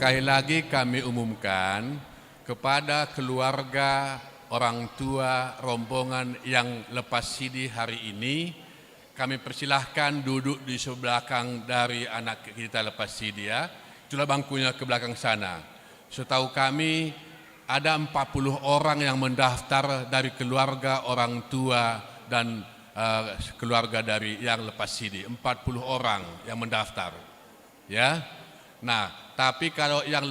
Sekali lagi kami umumkan kepada keluarga, orang tua, rombongan yang lepas sidi hari ini, kami persilahkan duduk di sebelah belakang dari anak kita lepas sidi ya. Itulah bangkunya ke belakang sana. Setahu kami ada 40 orang yang mendaftar dari keluarga, orang tua dan keluarga dari yang lepas sidi. 40 orang yang mendaftar. Ya. Nah, tapi kalau yang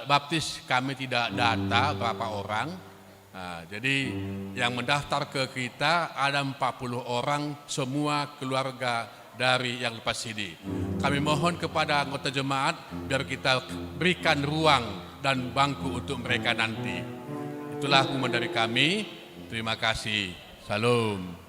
baptis kami tidak data berapa orang. Nah, jadi yang mendaftar ke kita ada 40 orang, semua keluarga dari yang lepas sidi. Kami mohon kepada anggota jemaat biar kita berikan ruang dan bangku untuk mereka nanti. Itulah pengumuman dari kami. Terima kasih. Salam.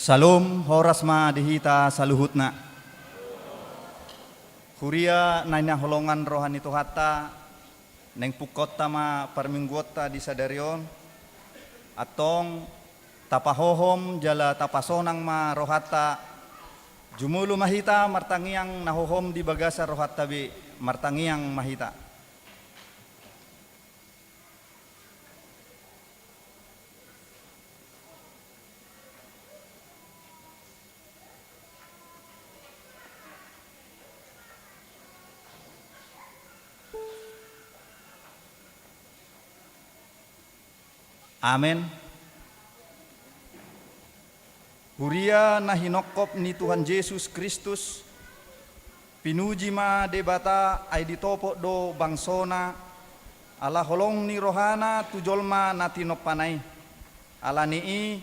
Salom horas ma dihita saluhutna. Huria nanya holongan rohani Tuhata neng pukota ma parmingguota di sadarion atong tapahohom jala tapasonang ma rohata jumulu mahita martangiang nahohom di bagasa rohata bi martangiang mahita. Amen. Huria na hinokop ni Tuhan Yesus Kristus, pinuji ma debata ay ditopo do bangsona, ala holong ni rohana tujolma na tinopanay. Ala nii,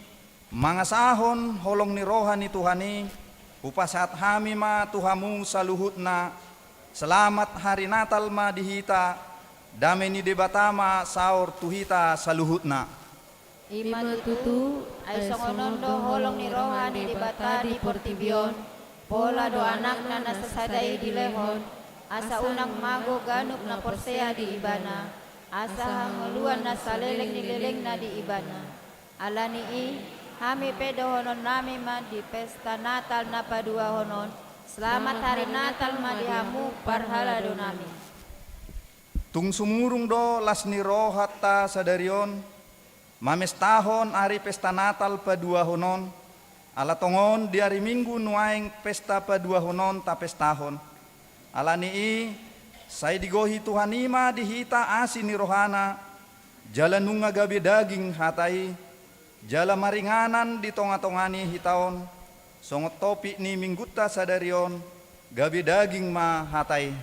mga sahon holong ni roha ni Tuhani, upasat hami ma Tuhamu saluhut na, selamat hari Natal ma dihita, dame ni debata ma saur tuhita saluhut na. Iman tutu ay songonondo holong ni rohani di bata di portibion pola do anak na nasasaday di lehon asa unang mago ganuk na porsea di ibana asa hanguluan na saleleng ni leleng na di ibana ala nii hami pedo honon nami man di pesta Natal na padua honon selamat hari Natal ma dihamu parhala do nami. Tung sumurung do las ni rohata sadarion mamestahon ari pesta Natal padua honon, ala tongon di hari Minggu nuaing pesta padua honon ta pestahon. Ala nii, say digohi Tuhanima dihita asi ni rohana, jala nunga gabi daging hatai, jala maringanan di tonga-tongani hitaon, songot topi ni mingguta sadarion, gabi daging ma hatai.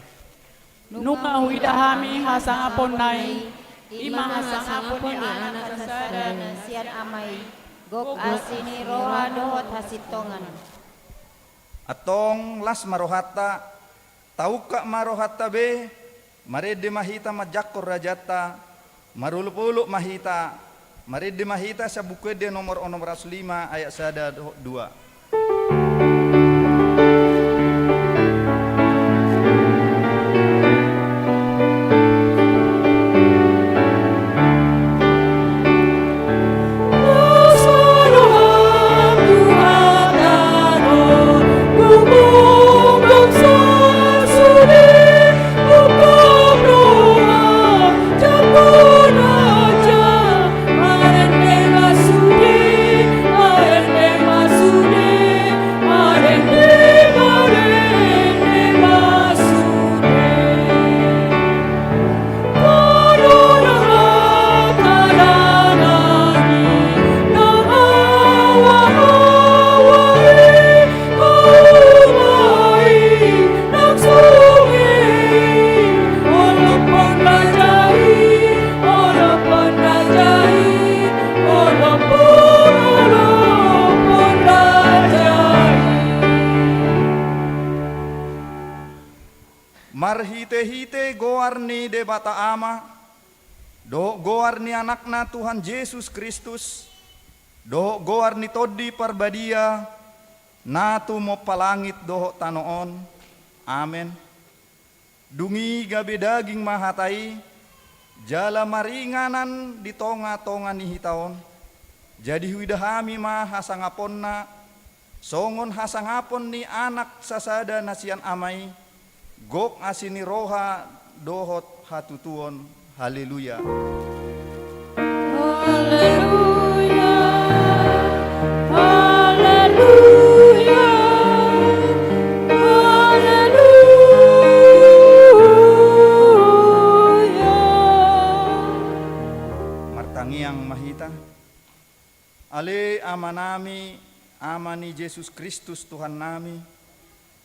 Nunga huidahami hasangapon nai, ima hasangapon ni anak Kasada sian amai gok asini roha dohot hasitongan. Atong las marohata, tauka marohata be, marede mahita majakor rajata, marulupuluk mahita, marede mahita sa bukwede nomor 5 ayat 2. Marhite-hite goarni de bata ama, do goarni anakna Tuhan Yesus Kristus, do goarni todi parbadia, natu mo palangit doho tanoon, amen. Dungi gabe daging mahatai, jala maringanan di tonga-tonga ni hitaon, jadi huidahami ma hasangapon na, songon hasangapon ni anak sasada nasian amai, gok asini roha dohot hatutuon. Haleluya. Haleluya. Haleluya. Haleluya. Martangiang mahita. Ale amanami, amani Yesus Kristus Tuhan nami,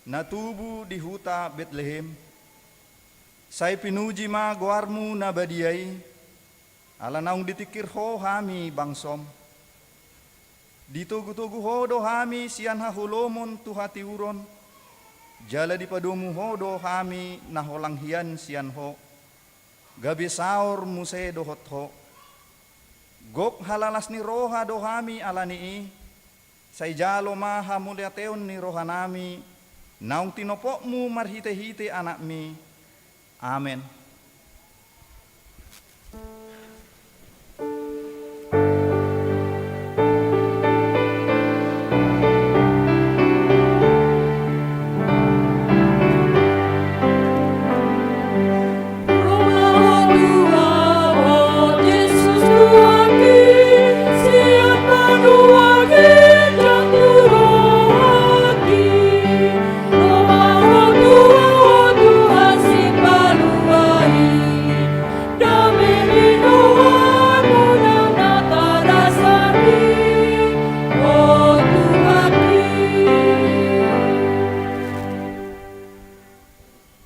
natubu di huta Betlehem. Say pinuji ma goarmu na badiay, ala naung ditikir ho hami bangsom. Ditugu-tugu ho do hami sian hahulomon tuhati uron, jala di padumu ho do hami naholang hian sian ho, gabi saur muse dohot ho. Gok halalas ni roha do hami ala nii, Say jalo maha muliateon ni rohanami, naung tinopokmu marhite-hite anak mi. Amen.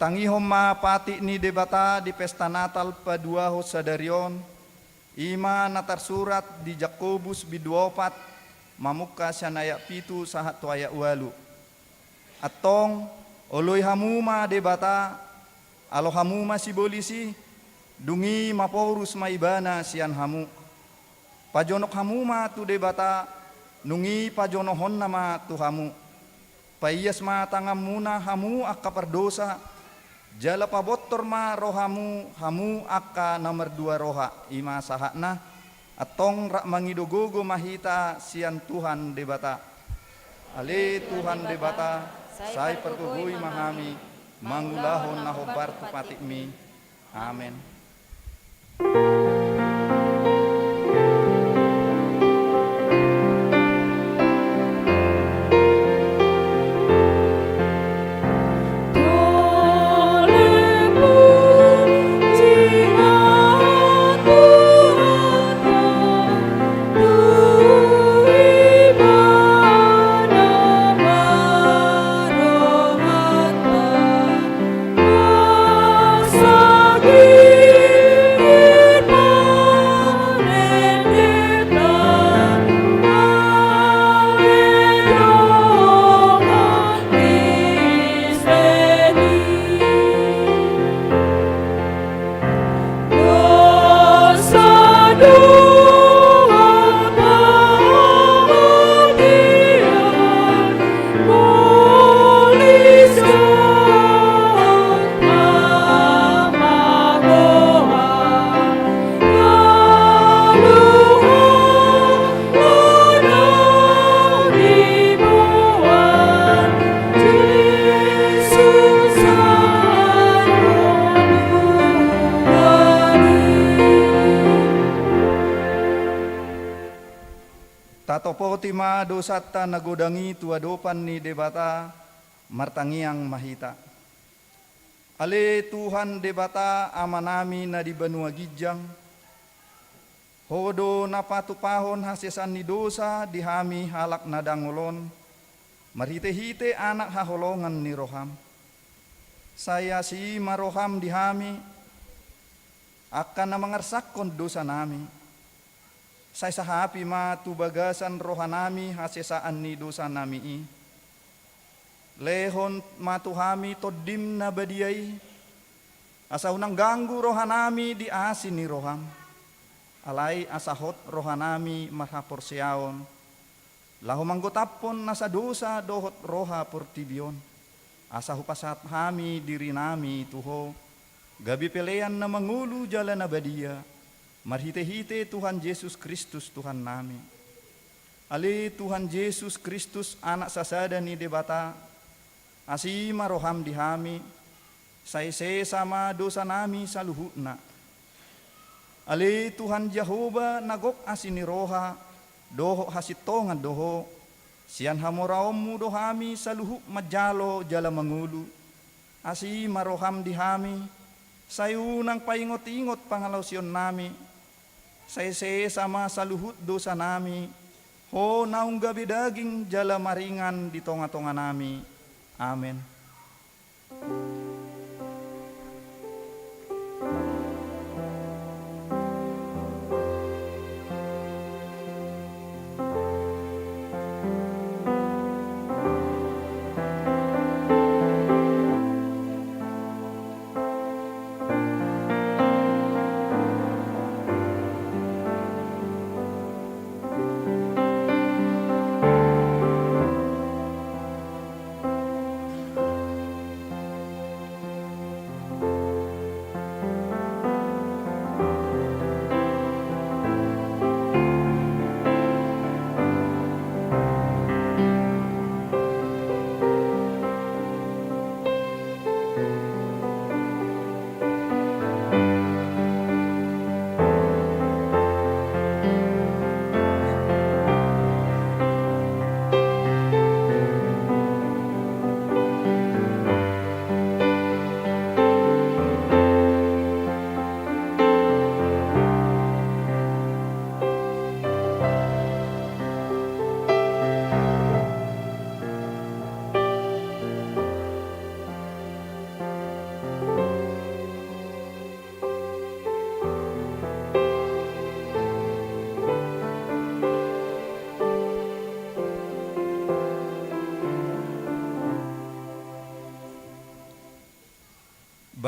Tangihom mapati ni debata di pesta Natal padua sadarion, ima natarsurat di Jakobus biduopat, mamuka sanaya pitu sahat tuaya walu. Atong oloy hamuma debata, alo hamuma si bolisi, dungi maporus maibana sian hamu. Pajonok hamuma tu debata, nungi pajonohon nama tu hamu. Paiyas ma tangam muna hamu akka perdosa, jala pabotor ma rohamu hamu akka nomor 2 roha ima sahakna atong rak mangidogogo mahita sian Tuhan debata. Ale Tuhan debata, say pergugui mahami, mangulahon na hobar tupatik mi. Amen. Tatopo tima dosata nagodangi tuadopan ni debata martangiang mahita. Ale Tuhan debata amanami na di banua gijang, hodo napatupahon hasesan ni dosa dihami halak na dangolon, marhite-hite anak haholongan ni roham. Saya si maroham dihami, akan na mangarsakon dosa nami. Say sahapi ma tubagasan rohanami hasesaan ni dosa nami i. Lehon matuhami todim na badiyay, asaw nang ganggu rohanami di asin ni roham. Alay asahot rohanami mahaporsiaon. Lahu manggotapon nasa dosa dohot roha portibion. Asahu pasat hami diri nami tuho, gabi pelean na mangulu jalan na badiya. Marhite-hite Tuhan Yesus Kristus Tuhan nami. Ali Tuhan Yesus Kristus anak sasada ni debata, asima roham dihami, say sama dosa nami saluhutna. Ali Tuhan Jehovah nagok asini roha, doho hasitongan doho, sian hamoraomu dohami saluhu majalo jala mangulu, asima roham dihami, sayunang paingot-ingot pangalausion nami, say sama saluhut dosa nami, ho naung gabi daging jala maringan di tonga-tonga nami. Amen.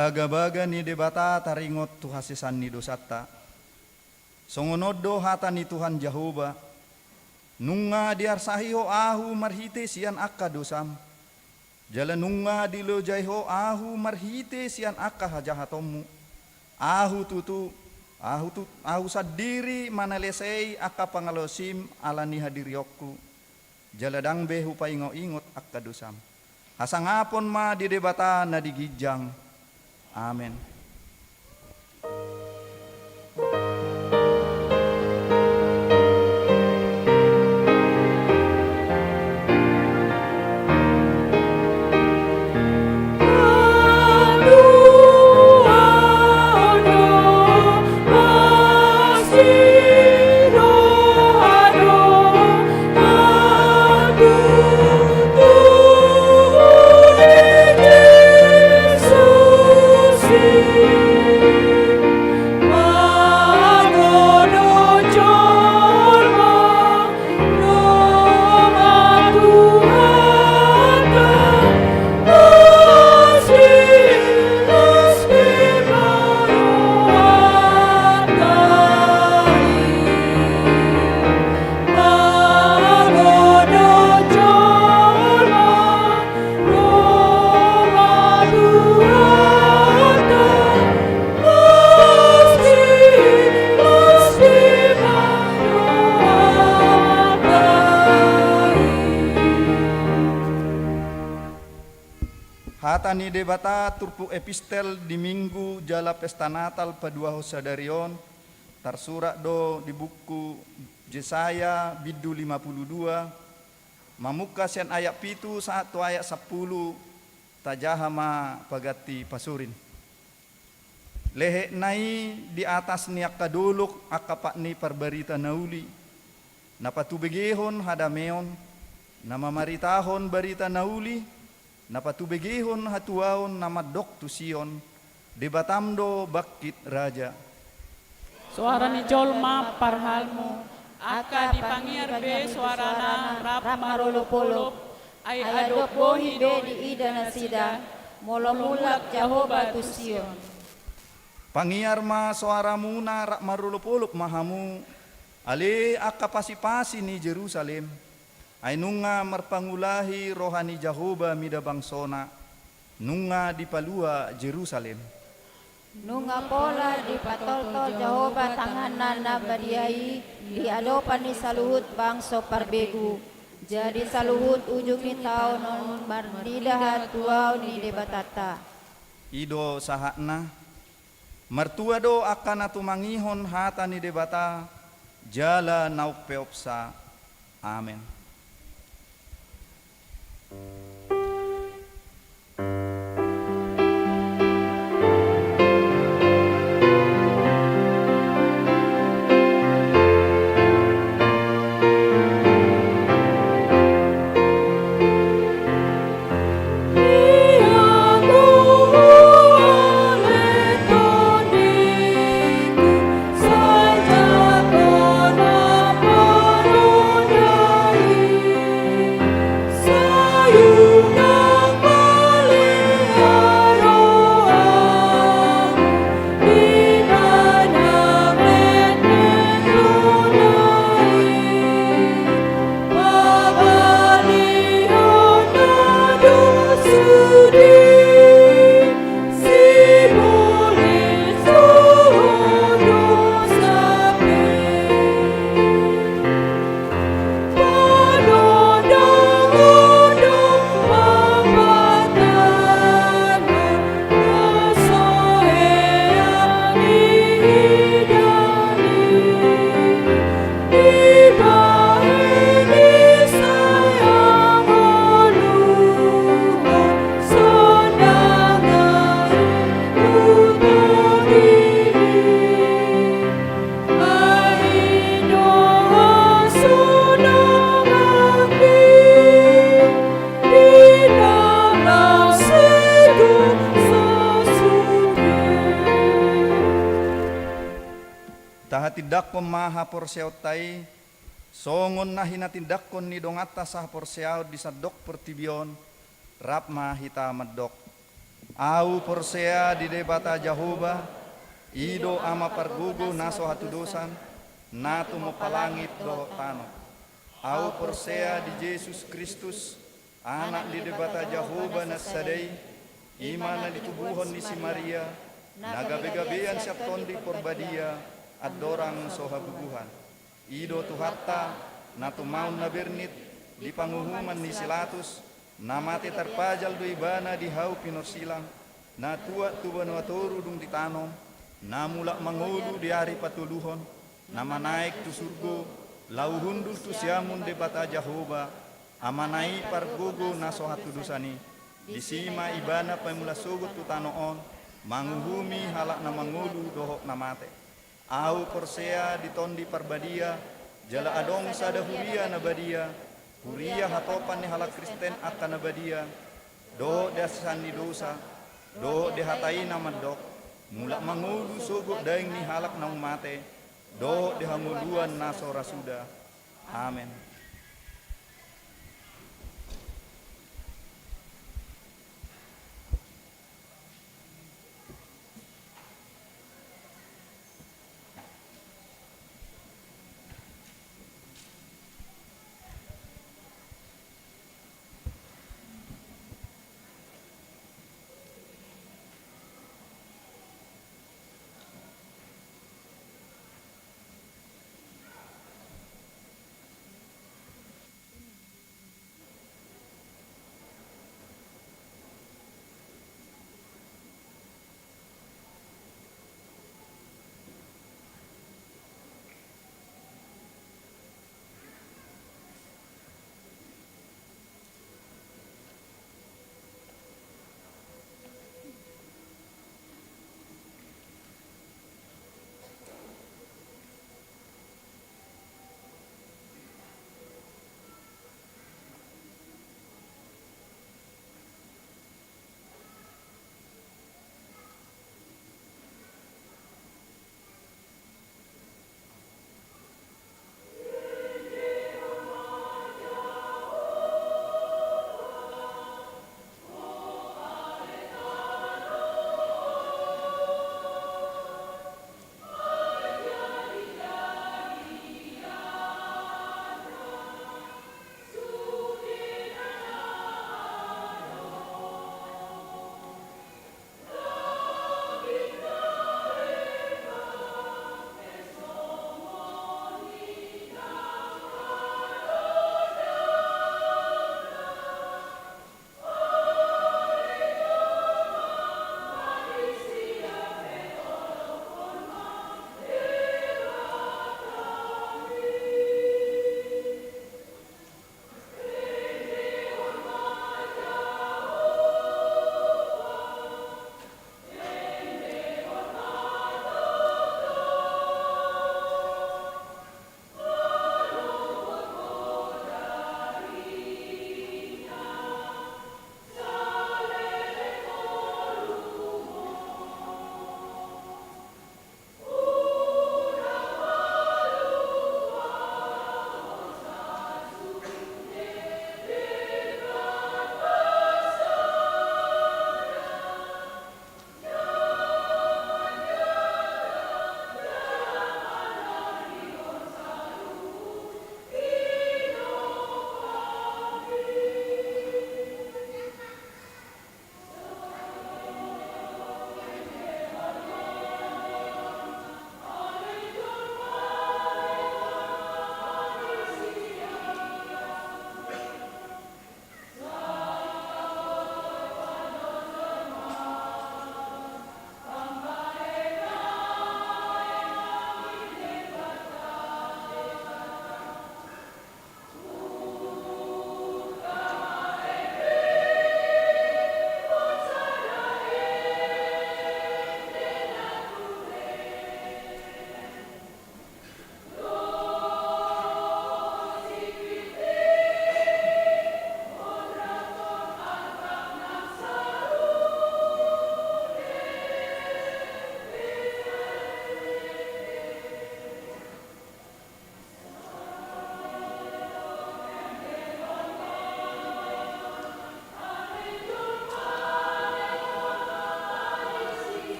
baga-baga ni debata taringot tu hasisan ni dosata. Songonodo hata ni Tuhan Jehovah. Nunga diarsahiho ahu marhite sian akka dosam. Jala nunga dilojaiho ahu marhite sian akka hajahatomu. Ahu sadiri manalesei akka pangalosim alani hadiriyokku. Jaladang behu paingo-ingot akka dosam. Hasangapon ma di debata na digijang. Amen. Hatani debata turpu epistel di minggu jala pesta Natal padua hosadarion tarsurat do di buku Yesaya bidu 52 mamuka sian ayat pitu 1 ayat 10 tajahama pagati pasurin lehe nai di atas ni akaduluk akapak ni parbarita nauli napatubegehon hadameon namamaritahon barita nauli napatubegihon hatuaon namadok tu Sion debatamdo bakit raja. Suara ni jolma parhalmu, aka dipangir be suarana rap marulupulup, ay adok bohi do di ida nasida, molomulak Jehovah tu Sion. Pangiar ma suaramu na rak marulupulup mahamu, ale aka pasi-pasi ni Jerusalem. Ay nunga marpangulahi rohani Jehovah mida bangsona, nunga dipalua Jerusalem. Nunga pola di patoltol Jehovah tanganan na badiai di adopan ni saluhut bangso parbegu. Jadi saluhut ujung ni tahun non bardidahat tuau ni debatata. Ido sahakna, mertua do akan atumangihon hata ni debata, jala nauk peopsa. Amen. Tahatindak pemaha porseotai songon na hinatindakon ni dongata sah porseao di sadok pertibion rap mahita medok Au porsea di debata Jehovah, ido ama pargugo naso hatu dosan, natu mo palangit do tano. Au porsea di Yesus Kristus, anak di debata Jehovah na sadai, imana di tubuhon ni si Maria, nagabe-gabean siap tondi porbadia, at dorang sohabuguhan. Ido tuhatta, natu maun na bernit, di panguhuman ni Silatus, namati terpajal do ibana di hau pinorsilang, na tua tuba no atoru dung ditanom, na mulak mangulu di hari patuluhon, na manaik tu surgo, lau hundul tu siamun de bata Jehovah, amanai pargogo na sohatu dosani, di sima ibana pemula sogut tu tanoon, manguhumi halak na mangulu dohok na mate. Au porsea di tondi parbadia, jala adong sada huria na badia, huria hatopan ni halak Kristen atta na badia, do dasan ni dosa, do dehatai na mandok, mulak mangulu sogut daing ni halak na umate, do dehanguluan na sorasuda. Amen.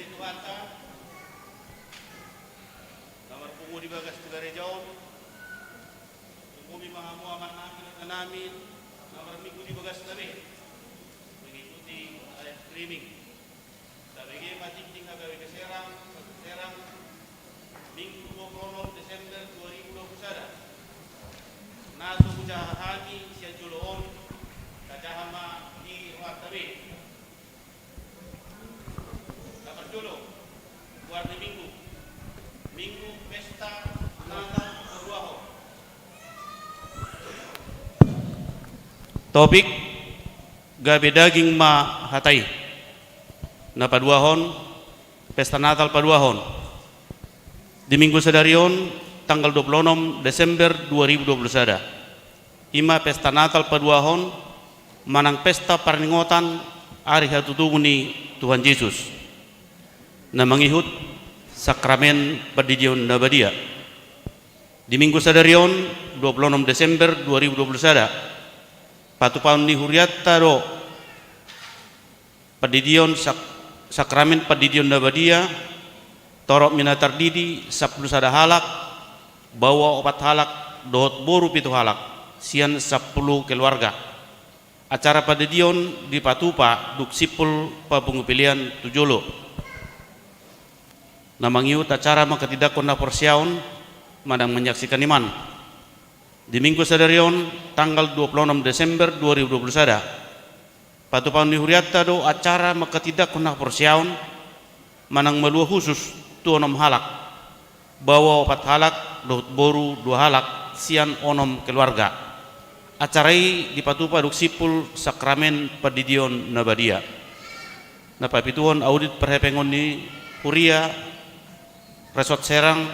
di Tuhanta, nomor pungu di bagas Tugarejaon, umumi mahamu aman namin, nomor minggu di bagas tabe, mengikuti live streaming. Tabege mating hagawe ke Serang, Minggu 26 Desember 2021. Nato Bujahani Sia Juloon, Kajahama di Wartabe. Kabar Jolo, Warni Minggu Pesta Natal Berwaho. Topik gabe daging ma hatai na paduahon Pesta Natal paduahon di minggu sedarion tanggal 26 Desember 2021 ima Pesta Natal paduahon manang pesta paringotan ari hatutubuni Tuhan Yesus na mangihut sakramen padidion na badia di minggu sedarion 26 Desember 2021 patupaun ni huriatta do padidion sakramen padidion nabadia torok minatar didi 10 sada halak bawa 4 halak dohot boru 7 halak sian 10 keluarga acara padidion di patupa duk sipul pabungu pilihan tujolo namangiut acara makatidakon na porsiaon madang menyaksikan iman di minggu sadarion tanggal 26 Desember 2021 patupaun ni huriatta do acara makatidak kuna porsiaon manang malua khusus tu onom halak bawa 4 halak dohut boru 2 halak sian onom keluarga acarai di patupa duk sipul sakramen padidion nabadia na papituhon audit perhepengon ni huria Resort Serang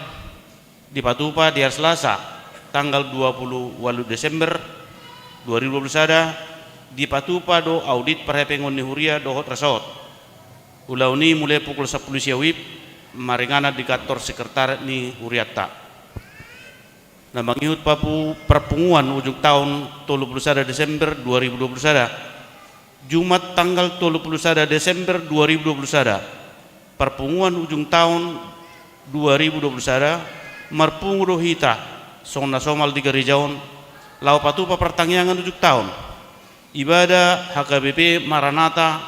di patupa di hari Selasa tanggal 28 Desember 2021 di patupa do audit perhepengon ni huria dohot resort ulauni mulai pukul 10 siawib maringana di kantor sekretar ni huriatta na mangihut papu perpunguan ujung tahun 31 Desember 2021 Jumat tanggal 31 Desember 2021 perpunguan ujung tahun 2021 marpungu rohita sona somal di Garijaon lau patupa pertangyangan 7 tahun ibadah HKBP Maranatha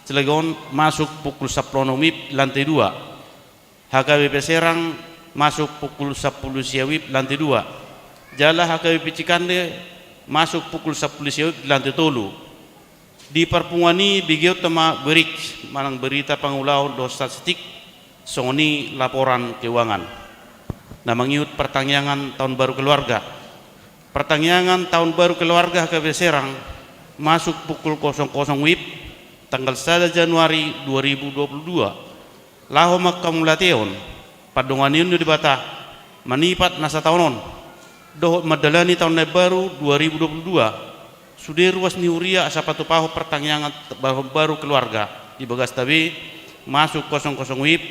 Cilegon masuk pukul 10 WIB lantai 2 HKBP Serang masuk pukul 10 siawib lantai 2 Jala HKBP Cikande masuk pukul 10 siawib lantai 3 di perpunguani bigio tema berik manang berita pangulaon do statistik songoni laporan keuangan na mangiut pertangyangan tahun baru keluarga. Pertangyangan tahun baru keluarga HKBP Serang masuk pukul 00 WIB tanggal 1 Januari 2022. Laho makamulateon padonganion di bata manipat nasa tahunon dohot madalani tahun baru 2022 sudah ruas ni huria asa patupaho pertangyangan baru keluarga di bagas tabi masuk 00 WIB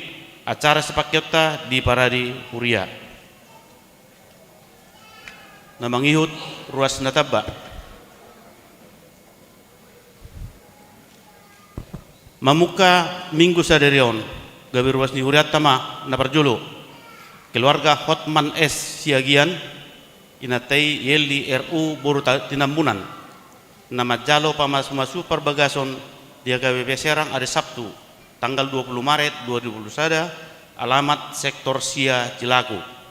acara sepakyota di paradi huria na mangihut ruas nataba mamuka minggu sadarion gabi ruas ni huriat tama na parjolo keluarga Hotman S Siagian inatai yeli RU boru tinambunan nama jalo pamas-masu perbagason di HKBP Serang hari Sabtu tanggal 20 Maret 2021 alamat sektor Sia Cilaku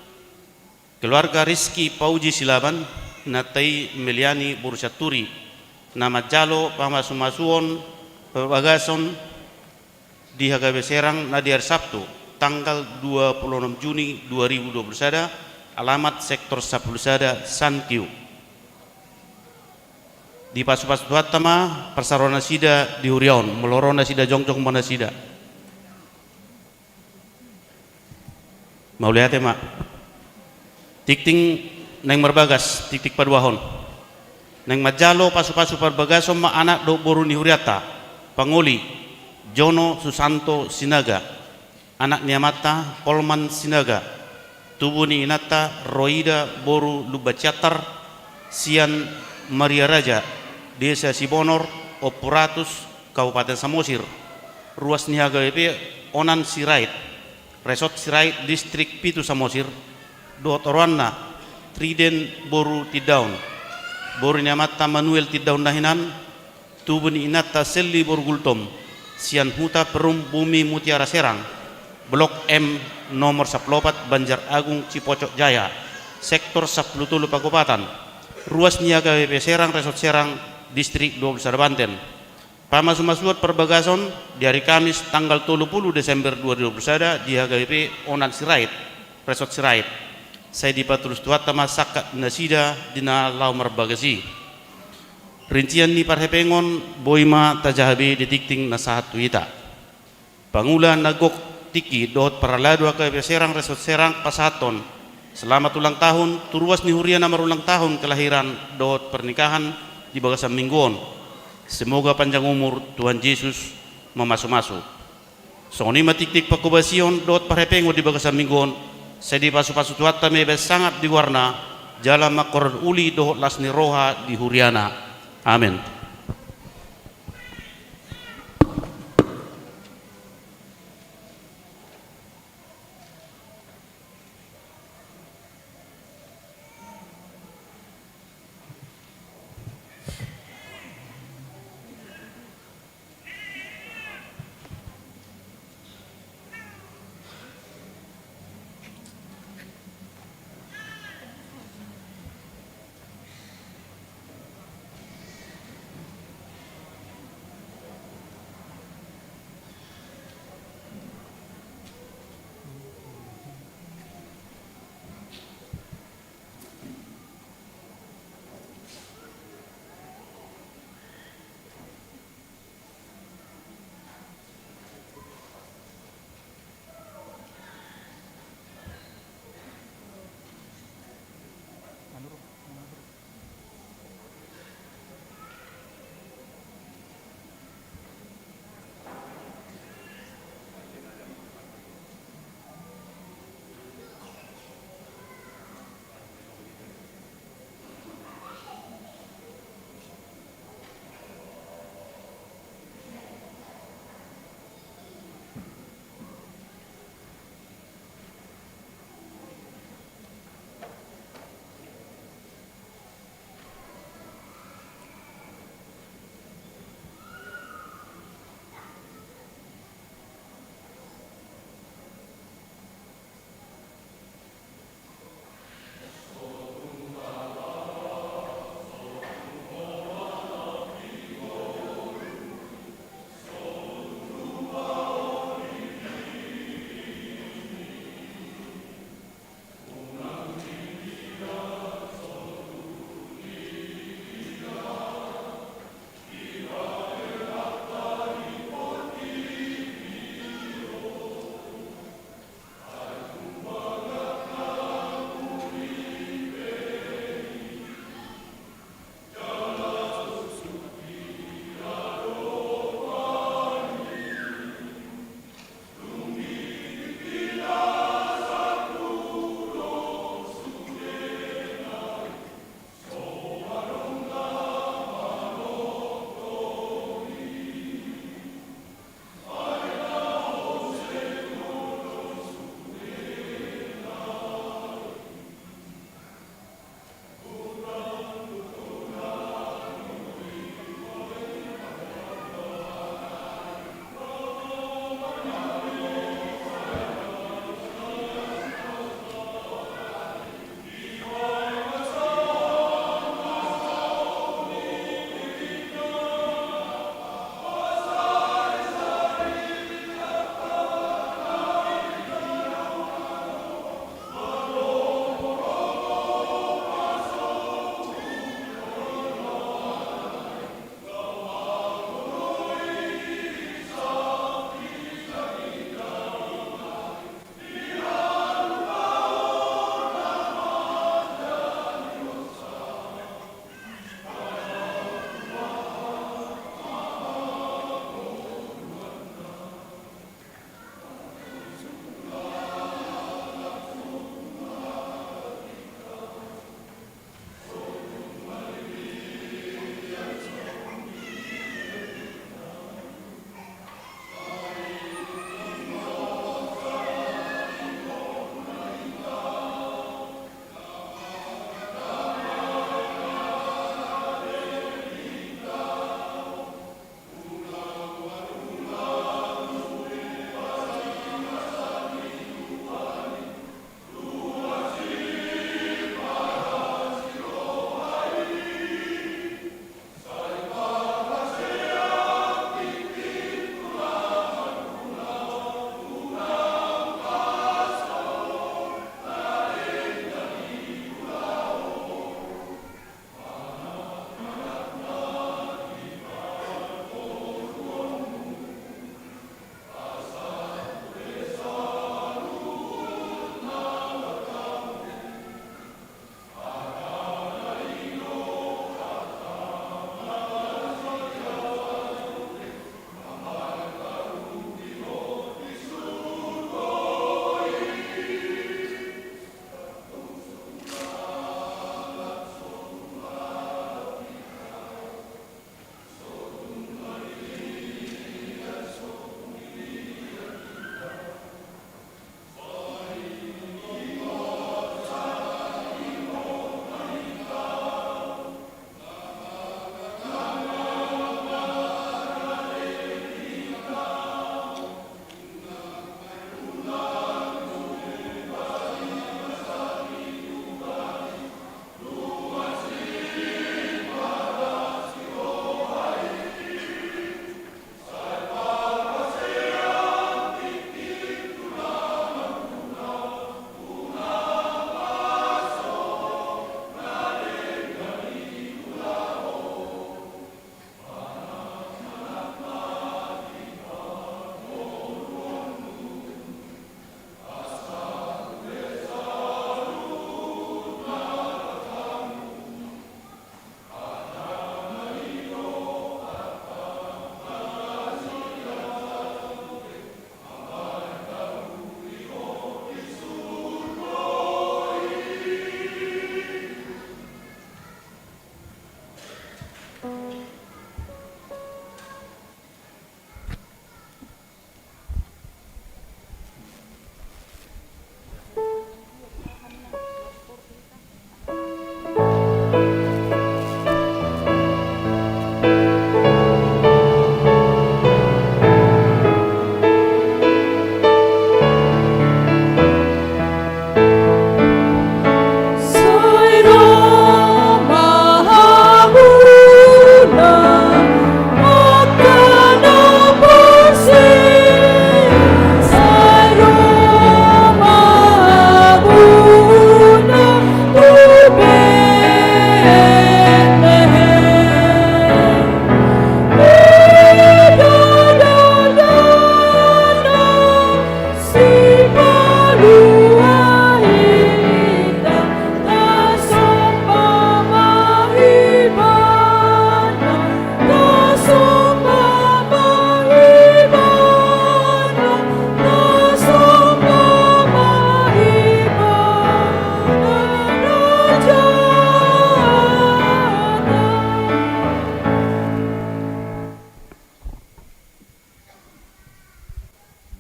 keluarga Rizky Pauji Silaban natai Meliani Bursaturi nama jalo pamas-masuon perbagason di HKBP Serang na di hari Sabtu tanggal 26 Juni 2021 alamat sektor Sapulsada Sankiu di pasu-pasu tama persarona sida di Huriaon melorona sida jongjong mana sida mau lihat ya mak tikting neng merbagas tiktik paduahon neng majalo pasu-pasu perbagason ma anak do boru ni huriata pangoli Jono Susanto Sinaga anak niamata Polman Sinaga tubuh ni inata Roida boru Lubacatar Sian Maria Raja Desa Sibonor Opuratus Kabupaten Samosir ruas ni HKBP Onan Sirait, Resort Sirait Distrik Pitu Samosir, dohot orwanna Triden Boru Tidaun, Boru Nyamata Manuel Tidaun Dahinan, Tubuni Inata Selli Borgultom, Sian Huta Perum Bumi Mutiara Serang, Blok M nomor 14 Banjar Agung Cipocok Jaya, Sektor 10 Pakopatan, Ruas Niaga WP Serang Resort Serang Distrik 12 Banten. Pamasumasuat perbagason di hari Kamis tanggal 30 Desember 2021 di HGWP Onan Sirait, Resort Sirait. Saya dipatulus tuata masakat nasida dina lau merbagasi. Rincian ni parhepengon boima tajahabe ditikting nasahat tuita. Pangula nagok tiki dohot paraladu HGWP Serang Resort Serang Pasaton. Selamat ulang tahun, turuas ni Huria namar ulang tahun kelahiran dohot pernikahan di Bagasan Mingguon. Semoga panjang umur Tuhan Yesus memasu-masu. Soni matik-tik pakubasion dot parepengo di Bagasan Mingguon. Saya di pasu-pasu tuata mebe sangat diwarna jalan makor uli dohot lasni roha di Huriana. Amin.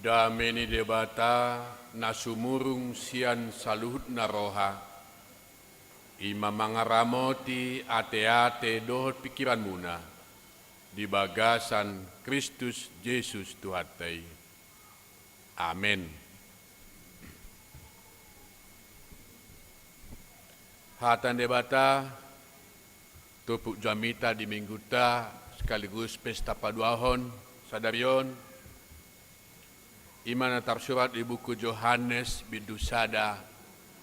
Dameni debata nasumurung sian saluhut naroha. Ima mangaramoti ate-ate dohot pikiran muna. Di bagasan Kristus Yesus Tuhatai. Amin. Hatan debata tupuk jamita di mingguta sekaligus pesta paduahon sadarion imana tersurat di buku Yohanes bintu sada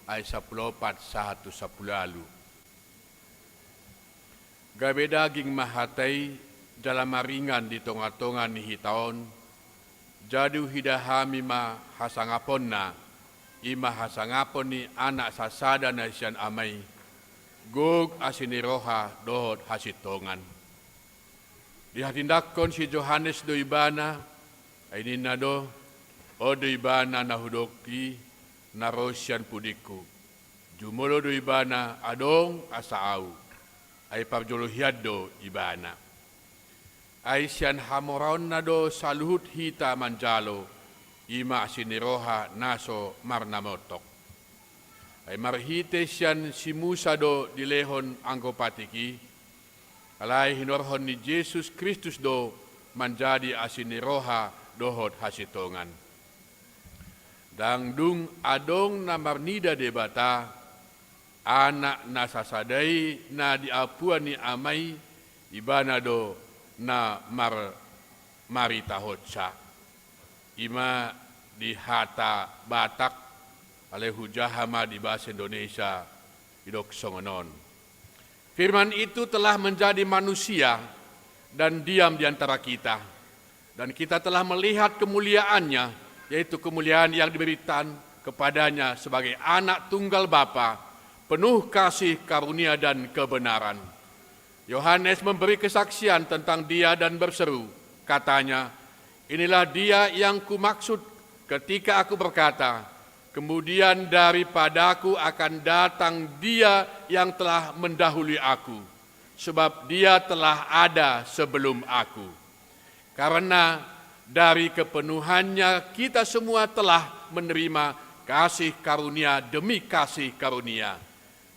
ayat 14 10 gabe daging mahatai dalam maringan di tonga-tonga ni hitaon jadu hidahami ma hasangaponna ima hasangapon ni anak sasada na sian amai gog asiniroha dohot hasitongan dihatindakon si Yohanes do ibana ainin nado o do ibana nahudoki narosian pudiku jumulo do ibana adong asaau ay parjolohiad do ibana ay sian hamoraon nado saluhut hita manjalo ima asiniroha naso marnamotok ay marhite sian si Musa do dilehon anggopatiki alai hinorhon ni Yesus Kristus do menjadi asiniroha dohot hasitongan. Dangdung adong namarnida debata anak nasasadai na diapuan ni amai ibana do na marita hotsa. Ima di hata Batak alai hujahama di bahasa Indonesia idok songonon. Firman itu telah menjadi manusia dan diam di antara kita. Dan kita telah melihat kemuliaannya, yaitu kemuliaan yang diberikan kepadanya sebagai anak tunggal Bapa, penuh kasih karunia dan kebenaran. Yohanes memberi kesaksian tentang dia dan berseru, katanya, inilah dia yang kumaksud ketika aku berkata, kemudian daripadaku akan datang dia yang telah mendahului aku, sebab dia telah ada sebelum aku. Karena dari kepenuhannya kita semua telah menerima kasih karunia demi kasih karunia.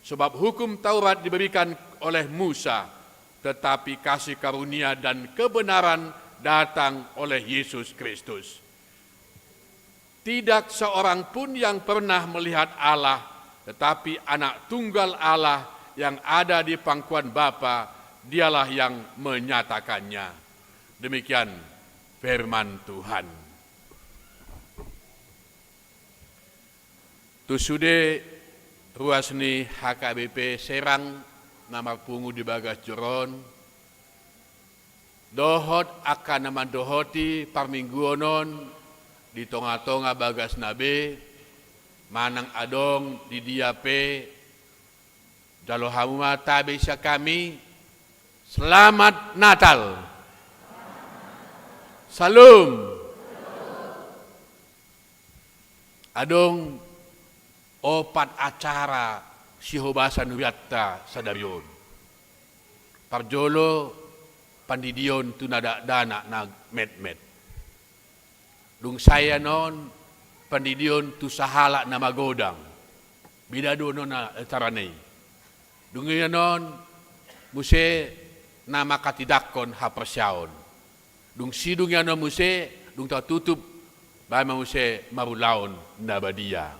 Sebab hukum Taurat diberikan oleh Musa, tetapi kasih karunia dan kebenaran datang oleh Yesus Kristus. Tidak seorang pun yang pernah melihat Allah, tetapi anak tunggal Allah yang ada di pangkuan Bapa, dialah yang menyatakannya. Demikian firman Tuhan. Tusude ruasni HKBP Serang nama pungu di bagas joron. Dohot akan nama dohoti parmingguonon di tonga-tonga bagas nabe manang adong di diape jalohamuma tabe sya kami selamat Natal. Salam. Adong opat acara sihobasan wiatta sadarion. Parjolo pandidion tunada dana na med-med. Dung saya non pandidion tu sahala na magodang. Bidado non na taranay. Dung non muse na makatidakon haprasyaon. Dung sidung yan muse, dung tutup, bahay muse marulaon na badia.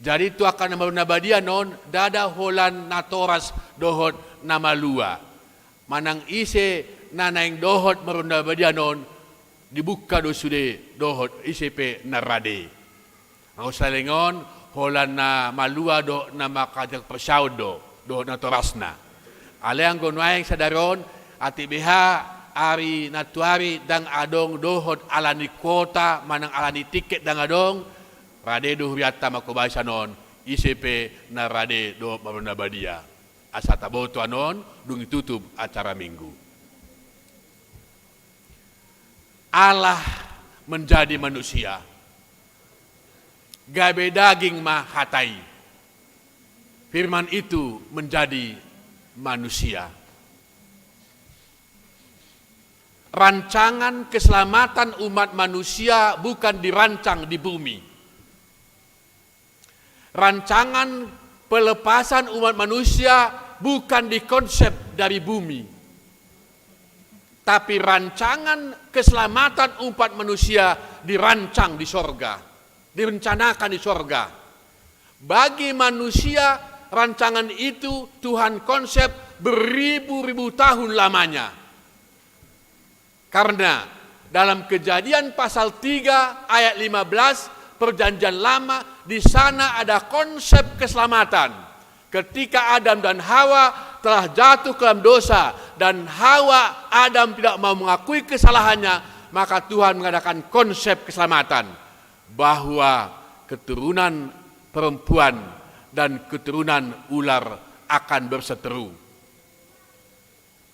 Jadi itu akan maru na badia non, dada holan natoras dohot na malua. Manang ise nanaing dohot maru na badia non, dibuka do sude dohot ise pe narade. Ang salingon, holan na malua do na makajag persaud do, dohot na toras na. Alayang gunwayang sa daron, ati biha, ari natuari dang adong dohot alani kota manang alani tiket dang adong rade do huriata makobasa non ICP na rade do maruna badia asa taboto anon dung tutup acara minggu. Allah menjadi manusia gabe daging mahatai firman itu menjadi manusia. rancangan keselamatan umat manusia bukan dirancang di bumi. Rancangan pelepasan umat manusia bukan dikonsep dari bumi. Tapi rancangan keselamatan umat manusia dirancang di sorga, direncanakan di sorga. Bagi manusia, rancangan itu Tuhan konsep beribu-ribu tahun lamanya. Karena dalam Kejadian pasal 3 ayat 15 Perjanjian Lama, di sana ada konsep keselamatan. Ketika Adam dan Hawa telah jatuh ke dalam dosa dan Adam tidak mau mengakui kesalahannya, maka Tuhan mengadakan konsep keselamatan bahwa keturunan perempuan dan keturunan ular akan berseteru.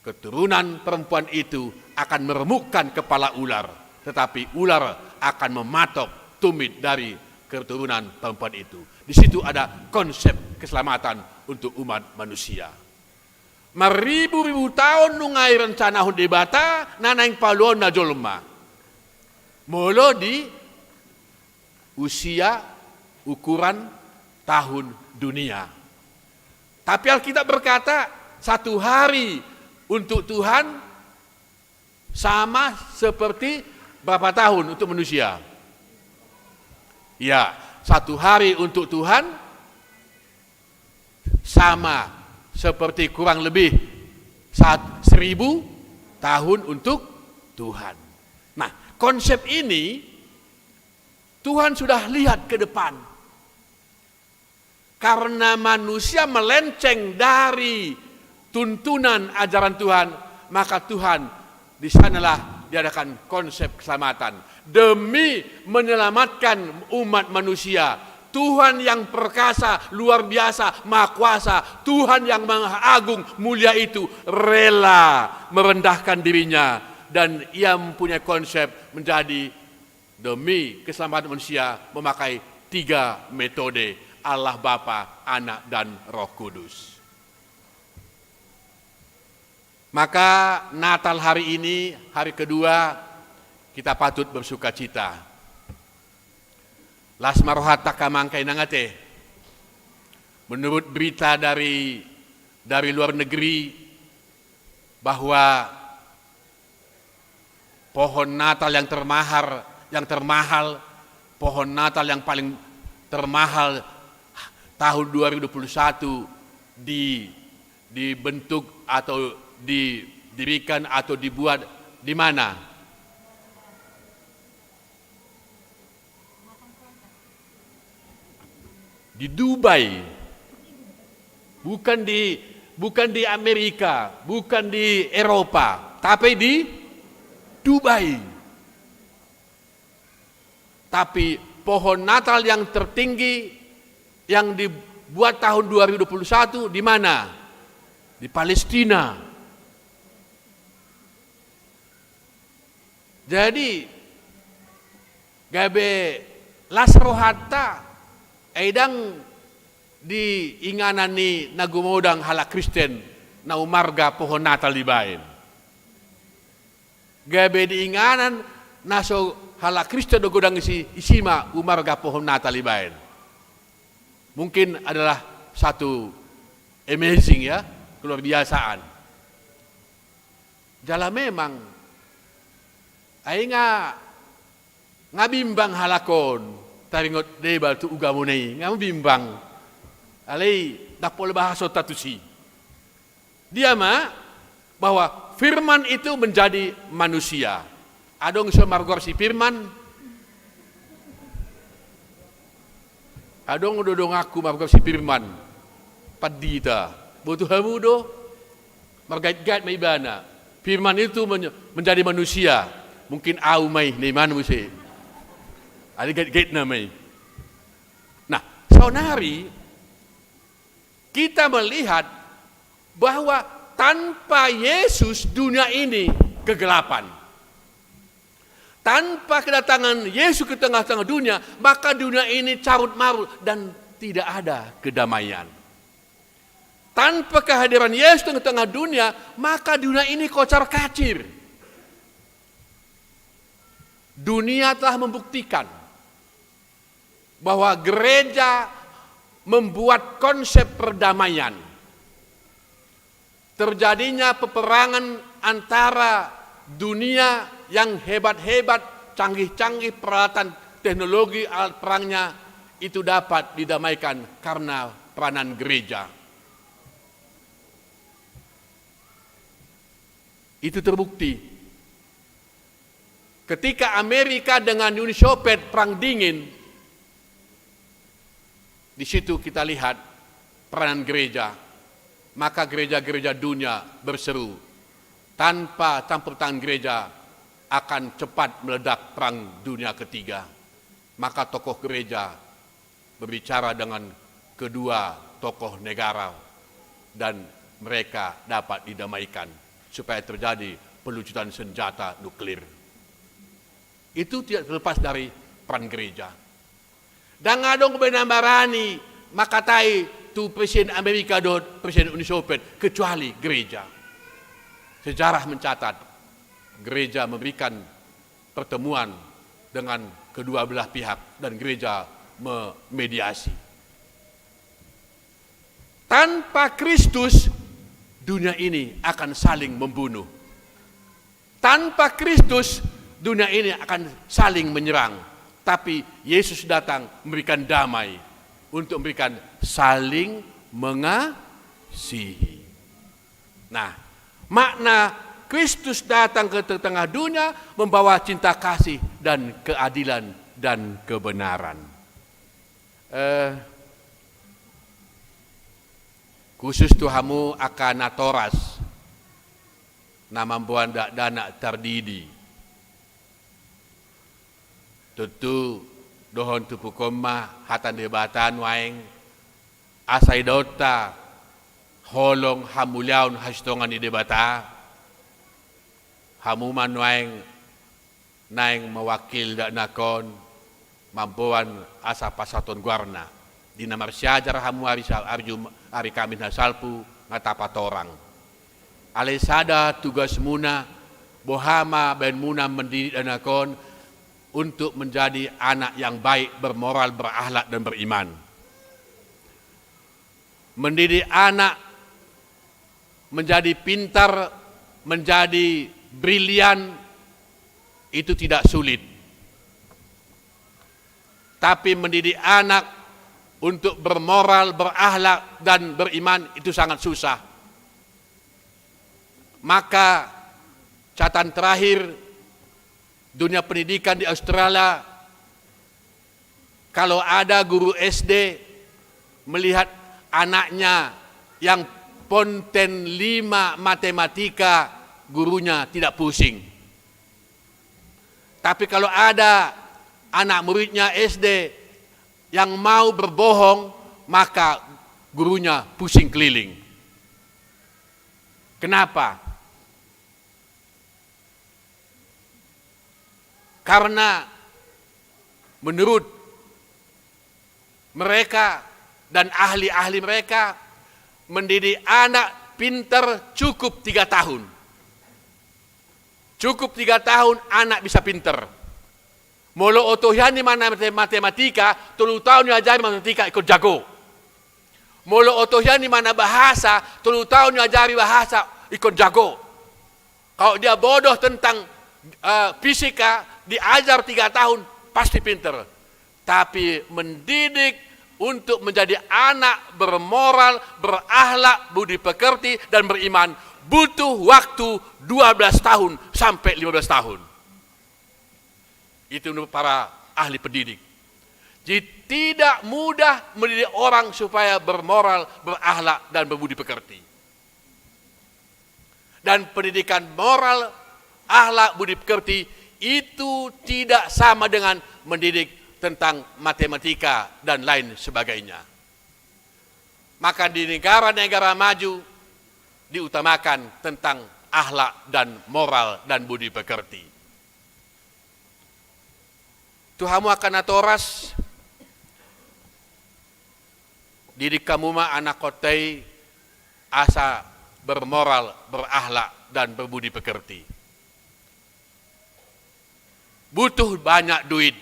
Keturunan perempuan itu akan meremukkan kepala ular, tetapi ular akan mematok tumit dari keturunan perempuan itu. Di situ ada konsep keselamatan untuk umat manusia. Maribu-ribu tahun nungai rencana hundi bata nanaing paluon na jolma. Molo di usia ukuran tahun dunia. Tapi Alkitab berkata, satu hari untuk Tuhan sama seperti berapa tahun untuk manusia? Ya, satu hari untuk Tuhan sama seperti kurang lebih 1000 tahun untuk Tuhan. Nah, konsep ini Tuhan sudah lihat ke depan. Karena manusia melenceng dari tuntunan ajaran Tuhan, maka Tuhan di sanalah diadakan konsep keselamatan demi menyelamatkan umat manusia. Tuhan yang perkasa, luar biasa, maha kuasa, Tuhan yang maha agung, mulia itu rela merendahkan dirinya, dan ia mempunyai konsep menjadi demi keselamatan manusia memakai 3 metode: Allah Bapa, Anak, dan Roh Kudus. Maka Natal hari ini, hari kedua, kita patut bersuka cita. Las marohata kamangkai nangate. Menurut berita dari luar negeri bahwa pohon Natal yang termahal, pohon Natal yang paling termahal tahun 2021 dibentuk atau didirikan atau dibuat di mana? Di Dubai. Bukan di Amerika, bukan di Eropa, tapi di Dubai. Tapi pohon Natal yang tertinggi yang dibuat tahun 2021 di mana? Di Palestina. Jadi gabe lasrohata edang di inganan ni nagumodang hala Kristen na umarga pohon Natal di bain. Gabe di inganan naso hala Kristen do godang isima umarga pohon Natal di bain. Mungkin adalah satu amazing ya, keluar biasaan. Jala memang ay ngabimbang halakon taringot debal tu ugamunay ngabimbang alay dapol bahasa tatusi. Dia bahwa firman itu menjadi manusia. Adong semargor si firman. Adong dodong aku margor si firman. Padita. Butuh hamu do. Margait-gait may ibana. Firman itu menjadi manusia. Mungkin au may neman mo si. Ali gait-gait na may. Nah, saunari kita melihat bahwa tanpa Yesus dunia ini kegelapan. Tanpa kedatangan Yesus ke tengah-tengah dunia, maka dunia ini carut marut dan tidak ada kedamaian. Tanpa kehadiran Yesus di tengah dunia, maka dunia ini kocar kacir. Dunia telah membuktikan bahwa gereja membuat konsep perdamaian. Terjadinya peperangan antara dunia yang hebat-hebat, canggih-canggih peralatan teknologi alat perangnya itu dapat didamaikan karena peranan gereja. Itu terbukti. Ketika Amerika dengan Uni Soviet perang dingin, di situ kita lihat peranan gereja. Maka gereja-gereja dunia berseru, tanpa campur tangan gereja akan cepat meledak perang dunia ketiga. Maka tokoh gereja berbicara dengan kedua tokoh negara dan mereka dapat didamaikan supaya terjadi pelucutan senjata nuklir. Itu tidak terlepas dari peran gereja. Dan ngadong kebenaran maka tai tu Presiden Amerika dan Presiden Uni Soviet kecuali gereja. Sejarah mencatat gereja memberikan pertemuan dengan kedua belah pihak dan gereja memediasi. Tanpa Kristus dunia ini akan saling membunuh. Tanpa Kristus dunia ini akan saling menyerang. Tapi Yesus datang memberikan damai untuk memberikan saling mengasihi. Nah, makna Kristus datang ke tengah dunia membawa cinta kasih dan keadilan dan kebenaran. Khusus Tuhamu akan natoras nama buanda dana tardidi. Tentu dohon tupu koma hatan debatan waeng asai dota holong hamuliaun hastongan di debata hamuman waeng naeng mewakil dak nakon mampuan asa pasaton guarna di namar syajar hamu hari kami nasalpu ngatapa torang alesada tugas muna bohama ben muna mendidik dan nakon untuk menjadi anak yang baik, bermoral, berakhlak dan beriman. Mendidik anak menjadi pintar, menjadi brilian itu tidak sulit. Tapi mendidik anak untuk bermoral, berakhlak dan beriman itu sangat susah. Maka catatan terakhir dunia pendidikan di Australia, kalau ada guru SD melihat anaknya yang ponten 5 matematika, gurunya tidak pusing. Tapi kalau ada anak muridnya SD yang mau berbohong, maka gurunya pusing keliling. Kenapa? Karena menurut mereka dan ahli-ahli mereka, mendidik anak pintar cukup 3 tahun. Cukup 3 tahun anak bisa pintar. Molo otohian di mana matematika, 3 tahun diajari matematika ikut jago. Molo otohian di mana bahasa, 3 tahun diajari bahasa ikut jago. Kalau dia bodoh tentang fisika, diajar 3 tahun pasti pinter. Tapi mendidik untuk menjadi anak bermoral, berakhlak, budi pekerti dan beriman butuh waktu 12 tahun sampai 15 tahun. Itu menurut para ahli pendidik. Jadi tidak mudah mendidik orang supaya bermoral, berakhlak dan berbudi pekerti. Dan pendidikan moral, akhlak, budi pekerti itu tidak sama dengan mendidik tentang matematika dan lain sebagainya. Maka di negara-negara maju diutamakan tentang akhlak dan moral dan budi pekerti. Tuhamu akan atoras didik kamu mah anak kotai asa bermoral, berakhlak dan berbudi pekerti. butuh banyak duit,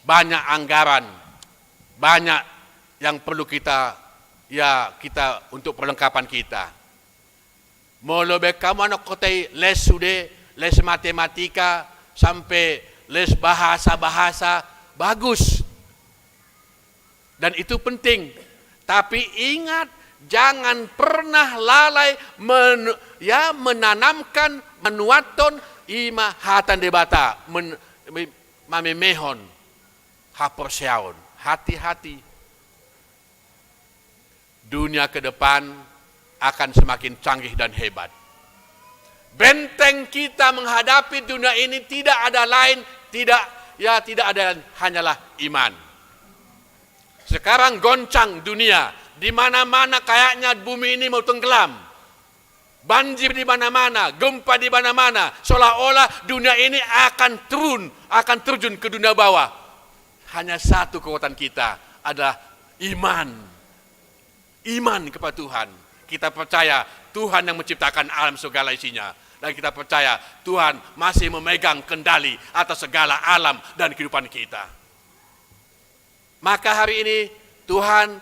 banyak anggaran, banyak yang perlu kita untuk perlengkapan kita. Mulai kamu anak kotai les sudah, les matematika, sampai les bahasa-bahasa, bagus. Dan itu penting. Tapi ingat, jangan pernah lalai menanamkan menuaton ima hatan debata, mamemehon, haporseaon. Hati-hati. Dunia ke depan akan semakin canggih dan hebat. Benteng kita menghadapi dunia ini tidak ada lain, tidak ada hanyalah iman. Sekarang goncang dunia, di mana-mana kayaknya bumi ini mau tenggelam. Banjir di mana-mana, gempa di mana-mana, seolah-olah dunia ini akan terjun ke dunia bawah. Hanya satu kekuatan kita adalah iman. Iman kepada Tuhan. Kita percaya Tuhan yang menciptakan alam segala isinya. Dan kita percaya Tuhan masih memegang kendali atas segala alam dan kehidupan kita. Maka hari ini Tuhan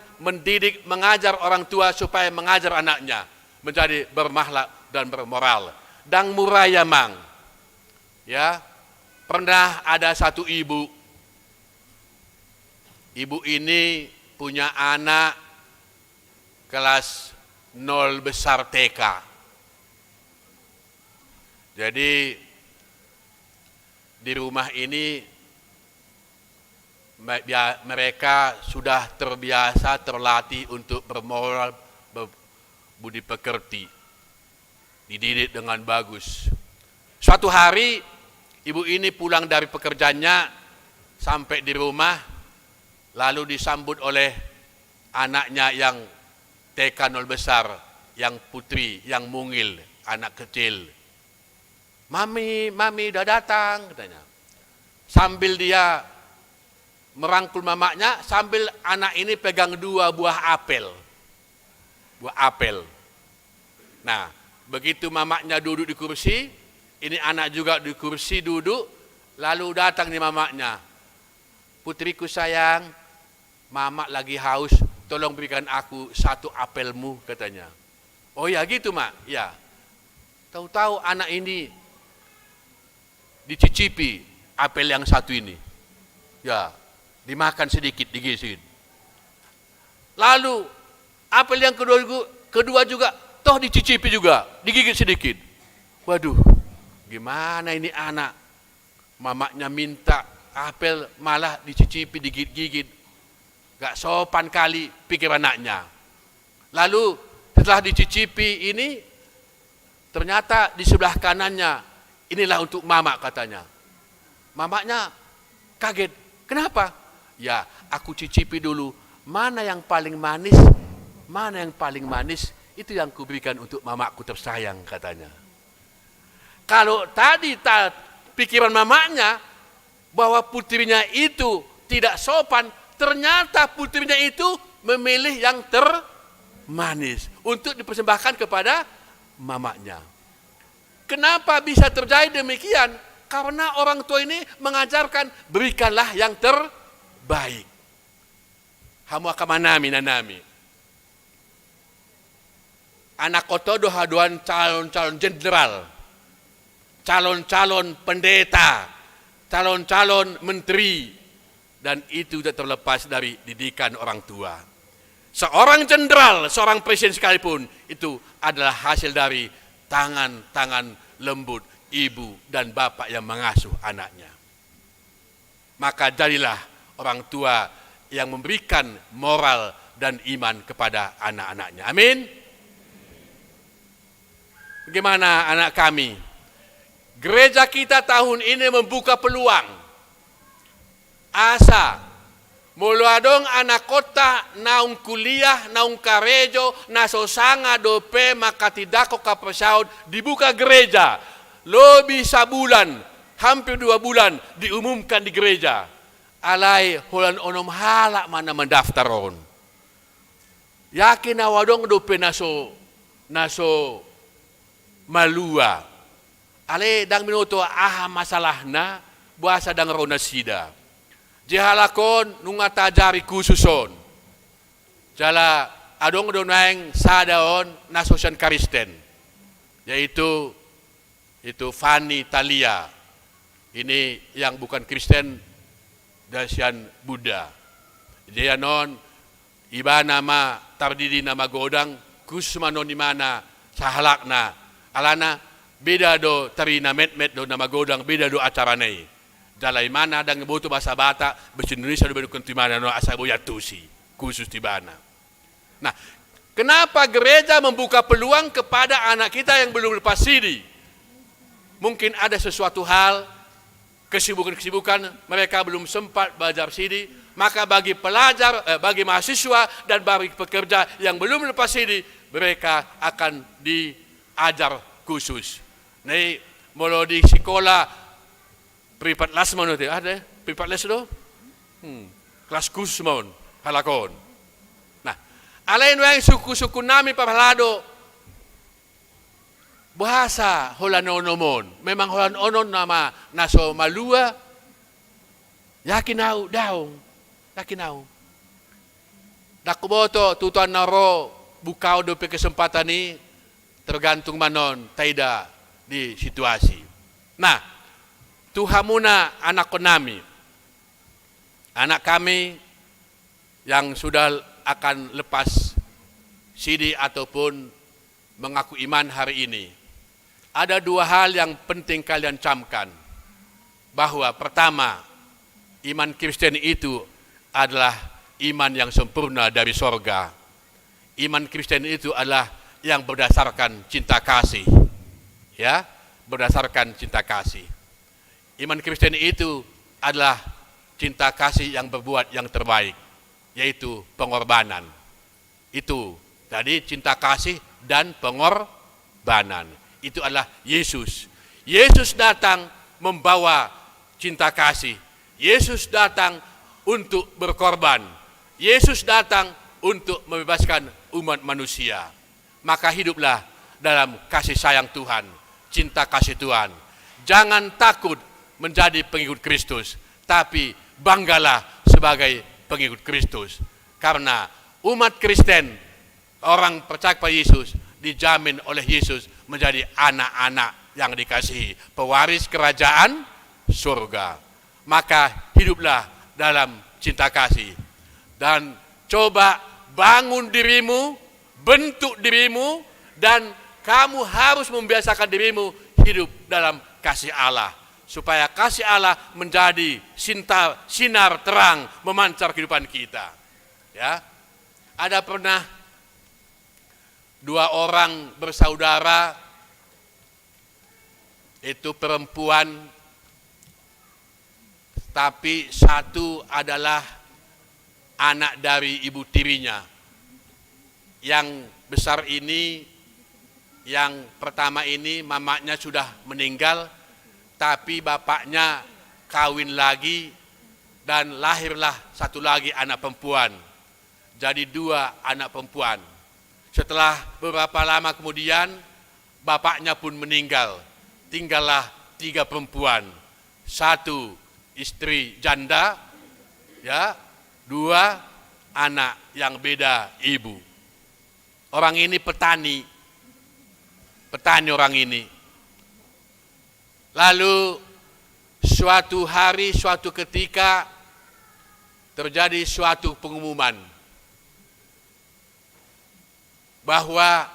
mengajar orang tua supaya mengajar anaknya menjadi bermakhlak dan bermoral. Dan muraya mang. Ya, pernah ada satu ibu. Ibu ini punya anak kelas 0 besar TK. Jadi di rumah ini mereka sudah terbiasa terlatih untuk bermoral, berbudi pekerti, dididik dengan bagus. Suatu hari ibu ini pulang dari pekerjaannya, sampai di rumah, lalu disambut oleh anaknya yang TK 0 besar, yang putri, yang mungil, anak kecil. Mami udah datang, katanya. Sambil dia merangkul mamanya, sambil anak ini pegang 2 buah apel. Buah apel. Nah, begitu mamanya duduk di kursi, ini anak juga di kursi duduk, lalu datang nih mamanya. Putriku sayang, mama lagi haus, tolong berikan aku 1 apelmu, katanya. Oh ya gitu mak, ya. Tahu-tahu anak ini dicicipi apel yang 1 ini. Ya, dimakan sedikit, digisin. Lalu apel yang kedua juga, toh dicicipi juga, digigit sedikit. Waduh, gimana ini anak? Mamanya minta apel malah dicicipi, digigit-gigit. Gak sopan kali pikir anaknya. Lalu setelah dicicipi ini, ternyata di sebelah kanannya, inilah untuk mama, katanya. Mamanya kaget. Kenapa? Ya, aku cicipi dulu. Mana yang paling manis? Mana yang paling manis? Itu yang kuberikan untuk mamaku tersayang, katanya. Kalau tadi pikiran mamanya bahwa putrinya itu tidak sopan, ternyata putrinya itu memilih yang termanis untuk dipersembahkan kepada mamanya. Kenapa bisa terjadi demikian? Karena orang tua ini mengajarkan berikanlah yang terbaik. Hamu akamanami nanami. Anak kotodo haduan calon-calon jenderal, calon-calon pendeta, calon-calon menteri, dan itu tidak terlepas dari didikan orang tua. Seorang jenderal, seorang presiden sekalipun, itu adalah hasil dari tangan-tangan lembut ibu dan bapak yang mengasuh anaknya. Maka jadilah orang tua yang memberikan moral dan iman kepada anak-anaknya. Amin. Bagaimana anak kami? Gereja kita tahun ini membuka peluang. Asa muluadong anak kota naung kuliah, naung karejo, nasosanga dope makatidako kapasaud, dibuka gereja. Lebih sebulan, hampir 2 bulan diumumkan di gereja. Alai holan onom halak mana mendaftaron. Yakin awadong dope naso malua. Ale dang minuto masalahna buasa dang rona sida. Jihalakon nungata jari khususon. Jala adong donaeng sadaon nasosan Kristen. Yaitu Fani Talia. Ini yang bukan Kristen dasian Buddha. Dia non iba nama tardidi nama godang kusmanon di mana sahalakna alana beda do tarina met do nama godang beda do acara nei. Dalai mana dan ngebutu bahasa Bata bahasa Indonesia do bedukun di mana no asaboya tusi khusus di mana. Nah, kenapa gereja membuka peluang kepada anak kita yang belum lepas CD? Mungkin ada sesuatu hal, kesibukan mereka belum sempat belajar CD, maka bagi pelajar, bagi mahasiswa dan bagi pekerja yang belum lepas CD, mereka akan diajar khusus. Nih, mulai di sekolah privat les mana tu? Ada privat les tu? Kelas khusus mana? Halakon. Nah, alain yang suku-suku nami parhalado bahasa holan onomon. Memang holan onon nama naso malua. Yakin au daung. Yakin au. Dakuboto tutuan naro bukau do kesempatan ini tergantung manon taida di situasi. Nah, tuhamuna anak konami. Anak kami yang sudah akan lepas CD ataupun mengaku iman hari ini. Ada dua hal yang penting kalian camkan. Bahwa pertama, iman Kristen itu adalah iman yang sempurna dari sorga. Iman Kristen itu adalah yang berdasarkan cinta kasih. Ya, berdasarkan cinta kasih. Iman Kristen itu adalah cinta kasih yang berbuat yang terbaik, yaitu pengorbanan. Itu tadi cinta kasih dan pengorbanan. Itu adalah Yesus. Yesus datang membawa cinta kasih. Yesus datang untuk berkorban. Yesus datang untuk membebaskan umat manusia. Maka hiduplah dalam kasih sayang Tuhan, cinta kasih Tuhan. Jangan takut menjadi pengikut Kristus, tapi banggalah sebagai pengikut Kristus. Karena umat Kristen, orang percaya pada Yesus, dijamin oleh Yesus menjadi anak-anak yang dikasihi, pewaris kerajaan surga. Maka hiduplah dalam cinta kasih. Dan coba bangun dirimu, bentuk dirimu, dan kamu harus membiasakan dirimu hidup dalam kasih Allah. Supaya kasih Allah menjadi sinar terang memancar kehidupan kita. Ya, ada pernah dua orang bersaudara, itu perempuan, tapi satu adalah anak dari ibu tirinya. Yang besar ini, yang pertama ini mamanya sudah meninggal, tapi bapaknya kawin lagi dan lahirlah satu lagi anak perempuan. Jadi dua anak perempuan. Setelah beberapa lama kemudian, bapaknya pun meninggal. Tinggallah tiga perempuan. Satu istri janda, ya, dua anak yang beda ibu. Orang ini petani orang ini. Lalu suatu hari, suatu ketika terjadi suatu pengumuman bahwa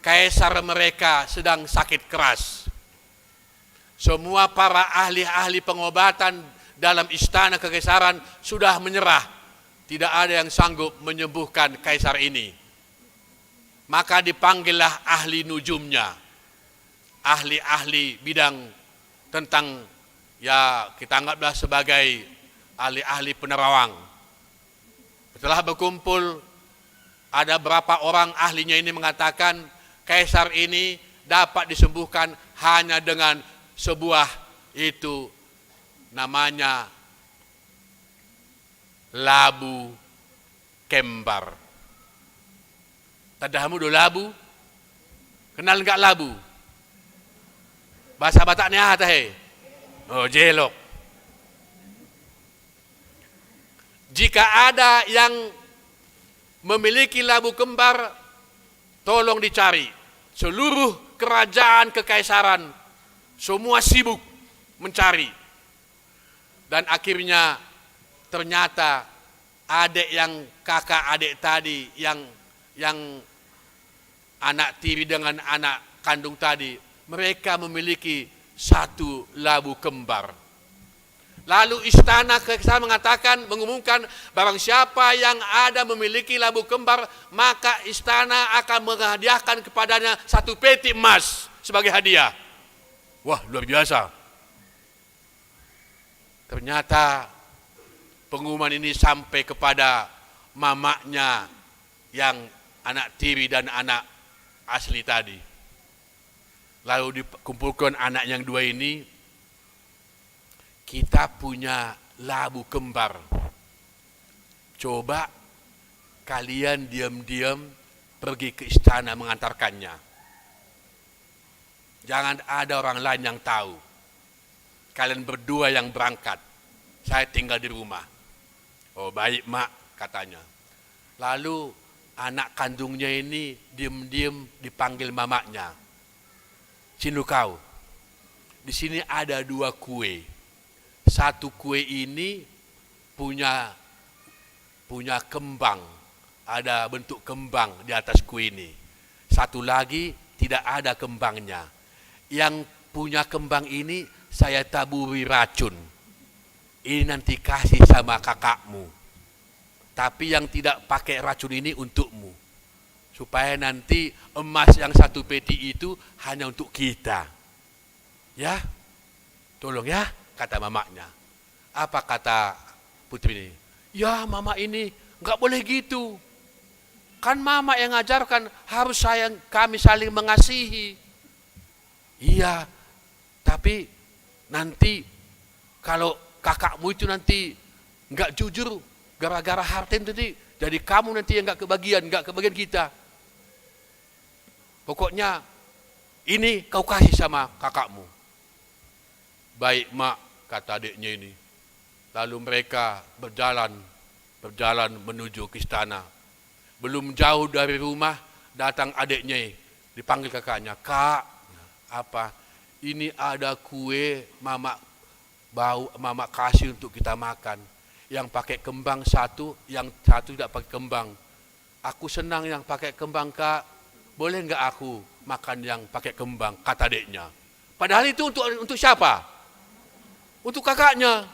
kaisar mereka sedang sakit keras. Semua para ahli-ahli pengobatan dalam istana kekaisaran sudah menyerah. Tidak ada yang sanggup menyembuhkan kaisar ini. Maka dipanggillah ahli nujumnya. Ahli-ahli bidang tentang, ya kita anggaplah sebagai ahli-ahli penerawang. Setelah berkumpul, ada berapa orang ahlinya ini mengatakan kaisar ini dapat disembuhkan hanya dengan sebuah itu namanya labu kembar. Tadahamu do labu? Kenal enggak labu? Bahasa Bataknya tahe. Oh, jelok. Jika ada yang memiliki labu kembar, tolong dicari. Seluruh kerajaan kekaisaran semua sibuk mencari. Dan akhirnya ternyata kakak adik tadi yang anak tiri dengan anak kandung tadi, mereka memiliki satu labu kembar. Lalu istana kekaisaran mengumumkan barang siapa yang ada memiliki labu kembar, maka istana akan menghadiahkan kepadanya 1 peti emas sebagai hadiah. Wah, luar biasa. Ternyata pengumuman ini sampai kepada mamanya yang anak tiri dan anak asli tadi. Lalu dikumpulkan anak yang 2 ini, kita punya labu kembar. Coba kalian diam-diam pergi ke istana mengantarkannya. Jangan ada orang lain yang tahu. Kalian berdua yang berangkat. Saya tinggal di rumah. Oh, baik, Mak, katanya. Lalu anak kandungnya ini diam-diam dipanggil mamanya. Sini kau. Di sini ada 2 kue. Satu kue ini punya kembang. Ada bentuk kembang di atas kue ini. Satu lagi tidak ada kembangnya. Yang punya kembang ini saya taburi racun. Ini nanti kasih sama kakakmu. Tapi yang tidak pakai racun ini untukmu. Supaya nanti emas yang 1 peti itu hanya untuk kita. Ya, tolong ya, kata mamanya. Apa kata putri ini? Ya, mama ini nggak boleh gitu. Kan mama yang ngajarkan harus kami saling mengasihi. Iya, tapi nanti kalau kakakmu itu nanti nggak jujur gara-gara harta itu, jadi kamu nanti yang nggak kebagian kita. Pokoknya ini kau kasih sama kakakmu. Baik, Mak, kata adiknya ini. Lalu mereka berjalan menuju ke istana. Belum jauh dari rumah, datang adiknya, dipanggil kakaknya. Kak, apa? Ini ada kue mama kasih untuk kita makan. Yang pakai kembang 1, yang 1 tidak pakai kembang. Aku senang yang pakai kembang, Kak. Boleh enggak aku makan yang pakai kembang, kata adiknya. Padahal itu untuk siapa? Untuk kakaknya.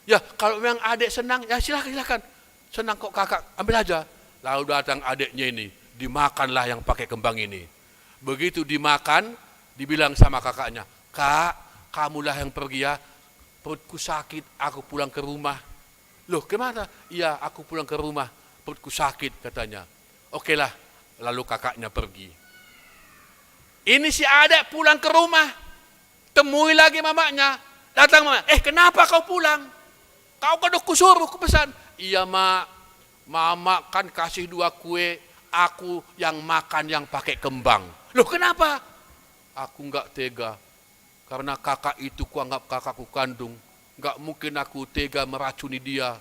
Ya, kalau memang adik senang, ya silakan. Senang kok kakak, ambil aja. Lalu datang adiknya ini, dimakanlah yang pakai kembang ini. Begitu dimakan, dibilang sama kakaknya, Kak, kamulah yang pergi ya, perutku sakit, aku pulang ke rumah. Loh, kemana? Iya, aku pulang ke rumah, perutku sakit, katanya. Oke lah, lalu kakaknya pergi. Ini si adik pulang ke rumah, temui lagi mamanya. Datang mama, kenapa kau pulang? Kau kan kusuruh, kupesan. Iya, Mak, mama kan kasih 2 kue, aku yang makan yang pakai kembang. Loh, kenapa? Aku enggak tega, karena kakak itu kuanggap kakakku kandung. Enggak mungkin aku tega meracuni dia.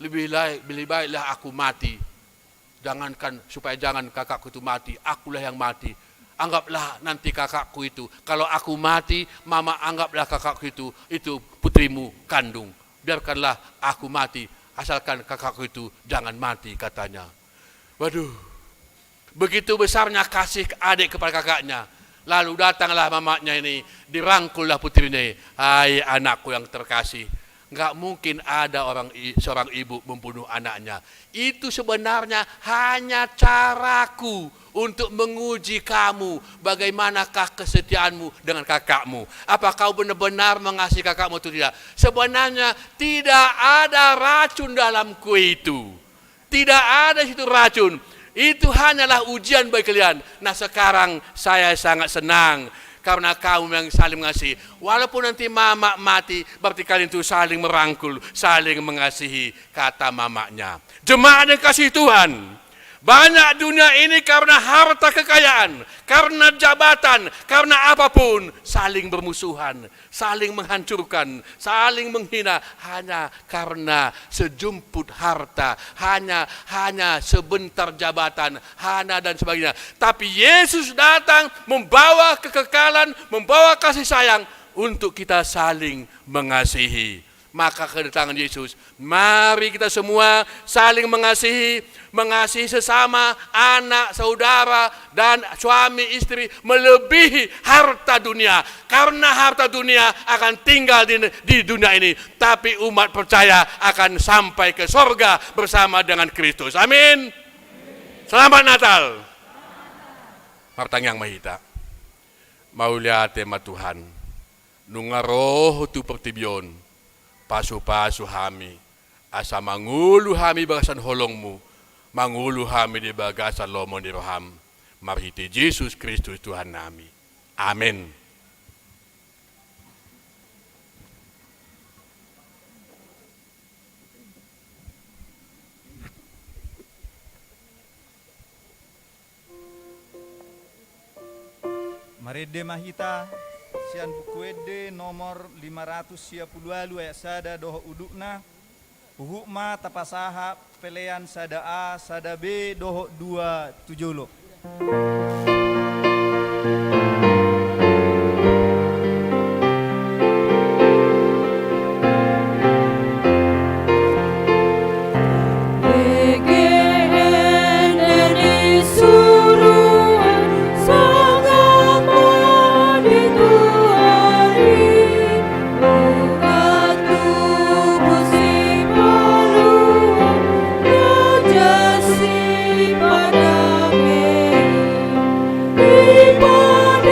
Lebih baiklah aku mati. Supaya jangan kakakku itu mati, akulah yang mati. Anggaplah nanti kakakku itu, kalau aku mati, mama anggaplah kakakku itu putrimu kandung. Biarkanlah aku mati, asalkan kakakku itu jangan mati, katanya. Waduh, begitu besarnya kasih adik kepada kakaknya. Lalu datanglah mamanya ini, dirangkullah putrinya. Hai anakku yang terkasih, nggak mungkin ada seorang ibu membunuh anaknya. Itu sebenarnya hanya caraku untuk menguji kamu, bagaimanakah kesetiaanmu dengan kakakmu. Apa kau benar-benar mengasihi kakakmu atau tidak? Sebenarnya tidak ada racun dalam kue itu. Tidak ada situ racun. Itu hanyalah ujian bagi kalian. Nah, sekarang saya sangat senang karena kamu yang saling mengasihi. Walaupun nanti mama mati, berarti kalian itu saling merangkul, saling mengasihi, kata mamanya. Jemaat yang kasih Tuhan, Banyak dunia ini karena harta kekayaan, karena jabatan, karena apapun, saling bermusuhan, saling menghancurkan, saling menghina, hanya karena sejumput harta, hanya sebentar jabatan, hana dan sebagainya. Tapi Yesus datang membawa kekekalan, membawa kasih sayang untuk kita saling mengasihi. Maka kedatangan Yesus, mari kita semua saling mengasihi sesama, anak, saudara, dan suami, istri, melebihi harta dunia. Karena harta dunia akan tinggal di dunia ini, tapi umat percaya akan sampai ke sorga bersama dengan Kristus. Amin. Selamat Natal. Martangyang mahita. Maulia tema Tuhan. Nungaroh tu pertibion. Pasu-pasu hami, asa mangulu hami bagasan holongmu, mangulu hami di bagasan lomo di roham, marhiti Yesus Kristus Tuhan nami. Amin. Marede mahita sian bukuede nomor 510 ayat sada doho udukna uhukma tapasaha pelean sada A sada B doho 2 tujulo. People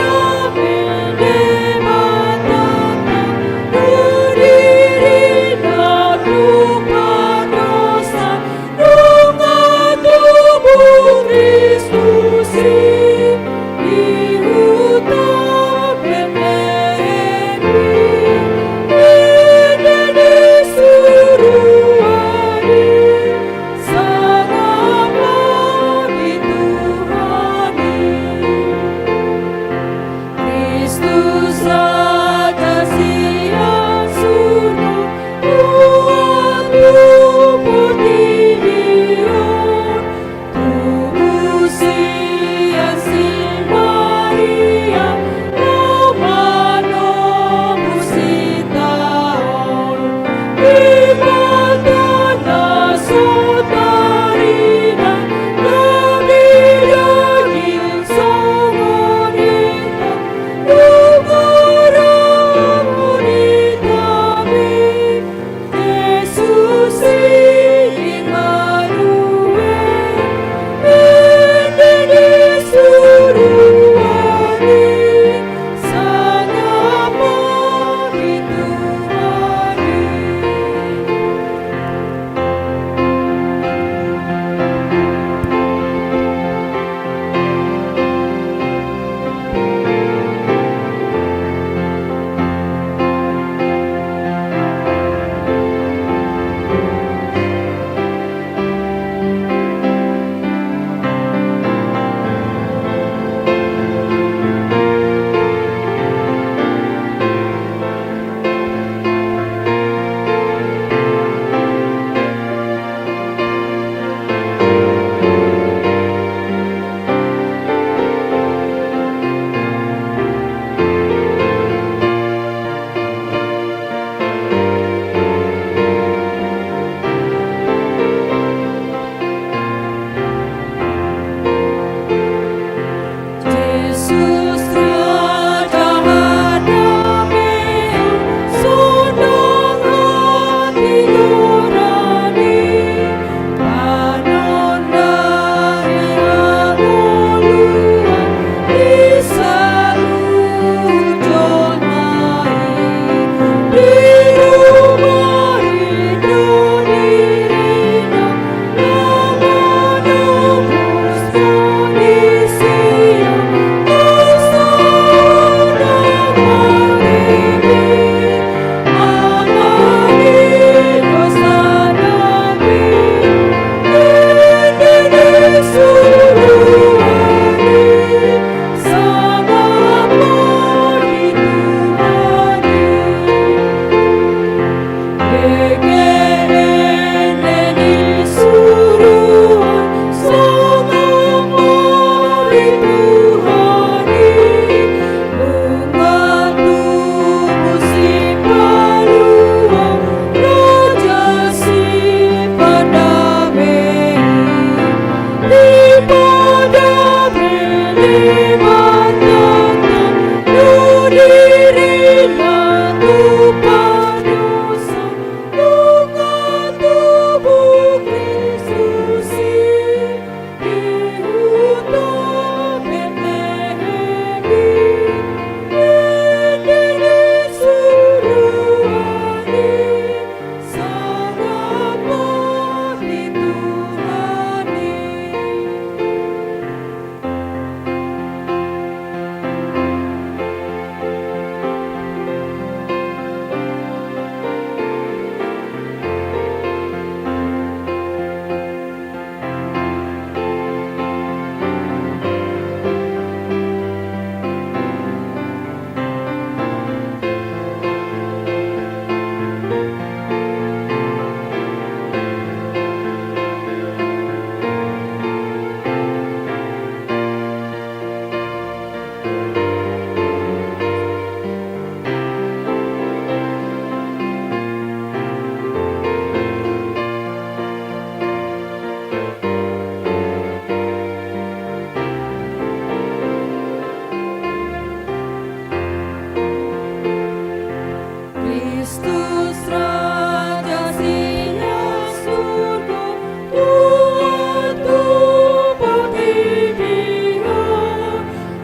Kristus Raja Siang surga, Tuhan tubuh di dia,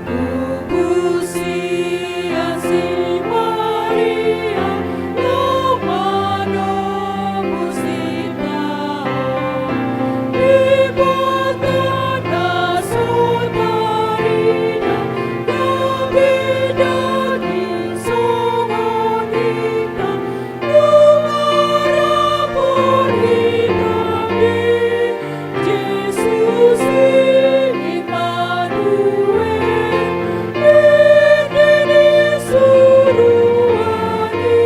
tubuh siang si Maria, yang menembus kita. Ibadah saudarinya, yang tidak disembunyikan, mengharap kami, Yesus Immanuel, ini suruhani,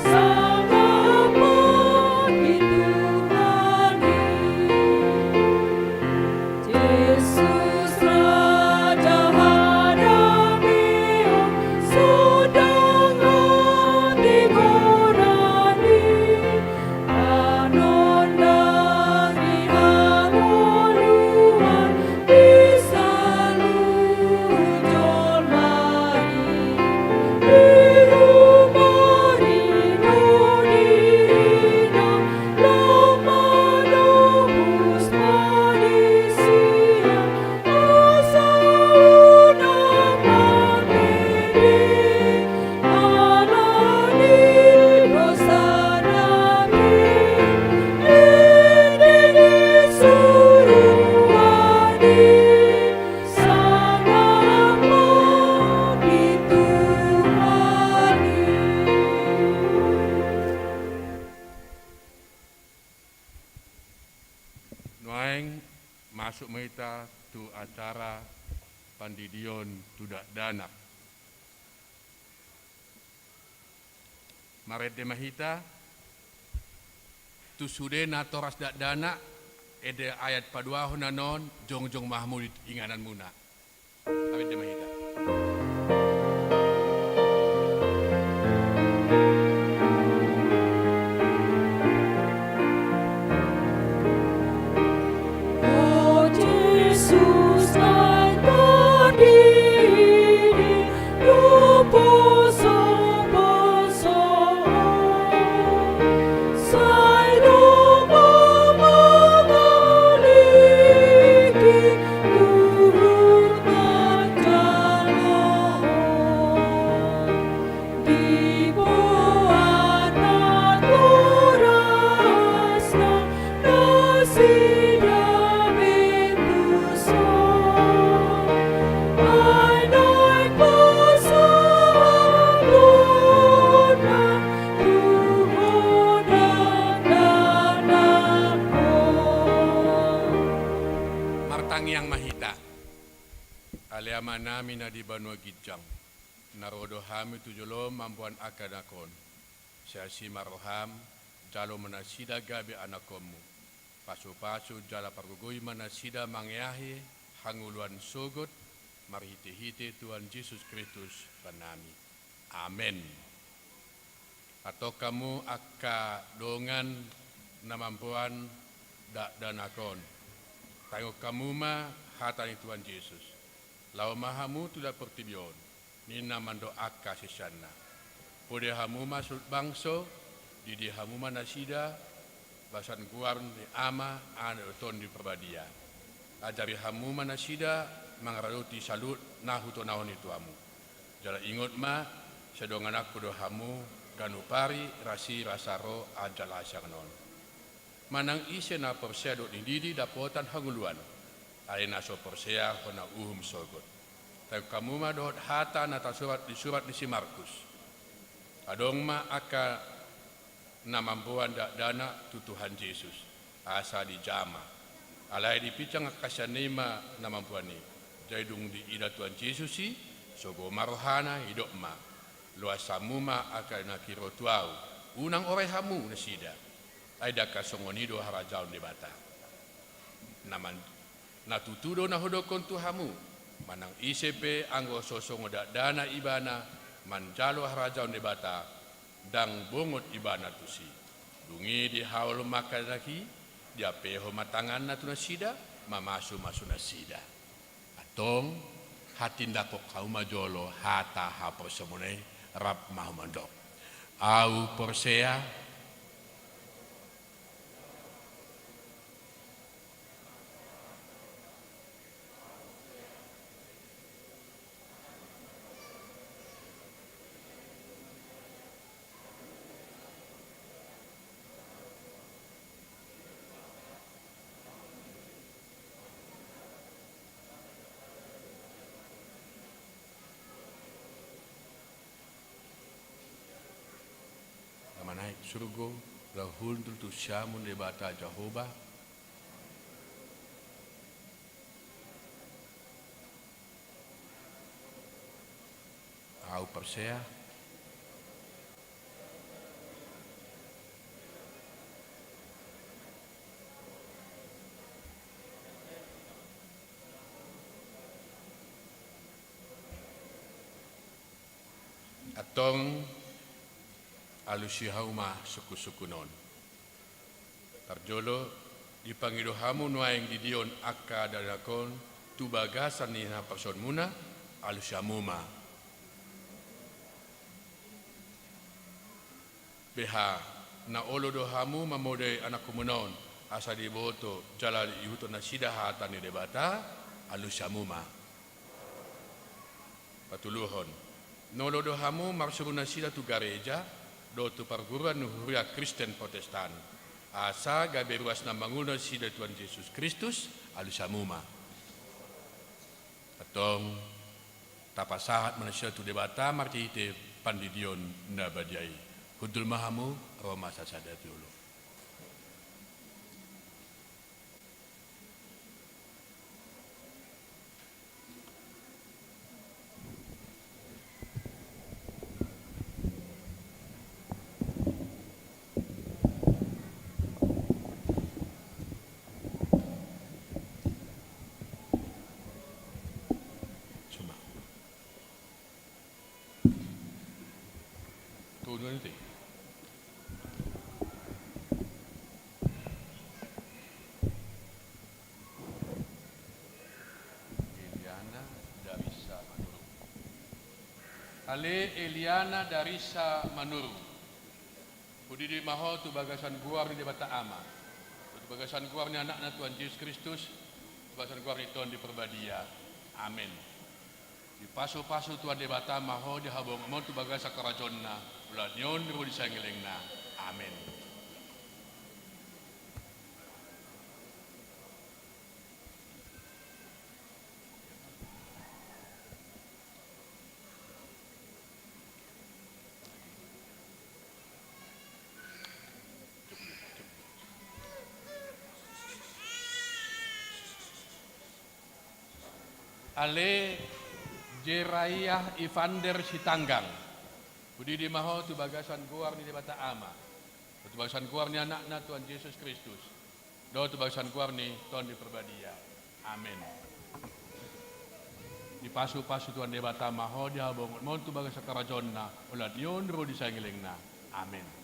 sangat menghitungani. Yesus Raja Hadamio, sedang digorani, anondang dihanuluan, bisa lujol mai, dirumarino dirina, lama nubus manusia, asa unang materi, alani dosa nabi, ini suruhani, sangat menghitungani. Noeng masuk kita tu acara pandidion tudak danak. Maret de mahita tu sudena toras dak danak ede ayat padua honanon jong mahmud inganan muna. Maret de mahita. Oh Yesus naik berdiri, poso-poso, sai rumah memiliki urutan jalan, di bawah naturasna nasi Martangiang mahita. Aliama nami na di banua gijang. Narodo hami tujolo mampuan akanakon. Siasi maroham jalo manasida gabi anakomu. Pasu-pasu jala pargugui manasida mangyahi hanguluan sogot marhite-hite Tuhan Yesus Kristus panami. Amin. Atau kamu akka dongan namampuan dak danakon. Tengok kamu mah hatani Tuhan Yesus. Lau mahamu tidak pertibion. Nina mando akka sisana. Pode hamu masuk bangso. Didi hamu manasida. Basan guar ni ama ane oton di perbadia. Ajari hamu manasida mangaraluti salut nahu to nahon itu hamu. Jala ingot ma sedongan aku do hamu ganupari rasi rasaro ajala asyangon. Manang ise na persea dok didi dapotan hanguluan. Ay naso persea hona uhum sogot. Tayo kamu ma dot hata na surat di si Markus. Adong ma aka namampuan dak dana tu Tuhan Yesus. Asa di jama. Alay di picang akasanima namampuan ni. Jai dung di ida Tuhan Yesus si. Sogo marohana hidok ma. Luas samuma aka nakiro tuau. Unang orai hamu nasida. Ay daka songonido harajaon di bata. Naman natutudo na hodokon tu hamu. Manang isepe anggo sosongo dana ibana manjalo harajaon di bata dang bongot ibana tusi. Dungi di haul makanaki dia peho matangan na tunasida mamasu nasida. Atong hatinda ko kauma jolo hata hapo semone rap mahumandok. Au Porsea, naik surga, lahul tu syamun debata Jehovah, au Persea, atong alusihauma suku-sukunon. Tarjolo dipangidohamu nuaing didion akka dadakon tu bagasan ni na person muna alusiamuma. Beha na olo dohamu mamode anak kumunon asa diboto jala yuto na sidaha tani debata alusiamuma. Patuluhon. Nolo dohamu marsumuna sida tu gareja do tu perguruan nuhuria Kristen Protestan. Asa gaberuas na manguna sida Tuhan Yesus Kristus alusamuma. Atong tapasahat manusia tu debata martite pandidion nabadiai. Hudul mahamu Roma sasada dulu. Nanti. Eliana Darisa Manuru. Ale Eliana Darisa Manuru. Budi di maho tu bagasan guar ni debata ama. Tu bagasan guar ni anak Tuhan Yesus Kristus. Tu bagasan guar ni Tuhan di perbadia. Amin. Di pasu-pasu Tuhan debata maho di habong mo tu bagasa kerajonna ulah nyon ru di sangelengna. Amin. Ale Jerayah Ivander Sitanggang. Budi di maho tu bagasan guar ni debata ama. Tu bagasan guar ni anak-na Tuhan Yesus Kristus. Do tu bagasan guar ni Tuhan di perbadia. Amin. Di pasu-pasu Tuhan debata maho di habong mon tu bagasan kerajonna ulah nyon ro di sangelengna. Amin.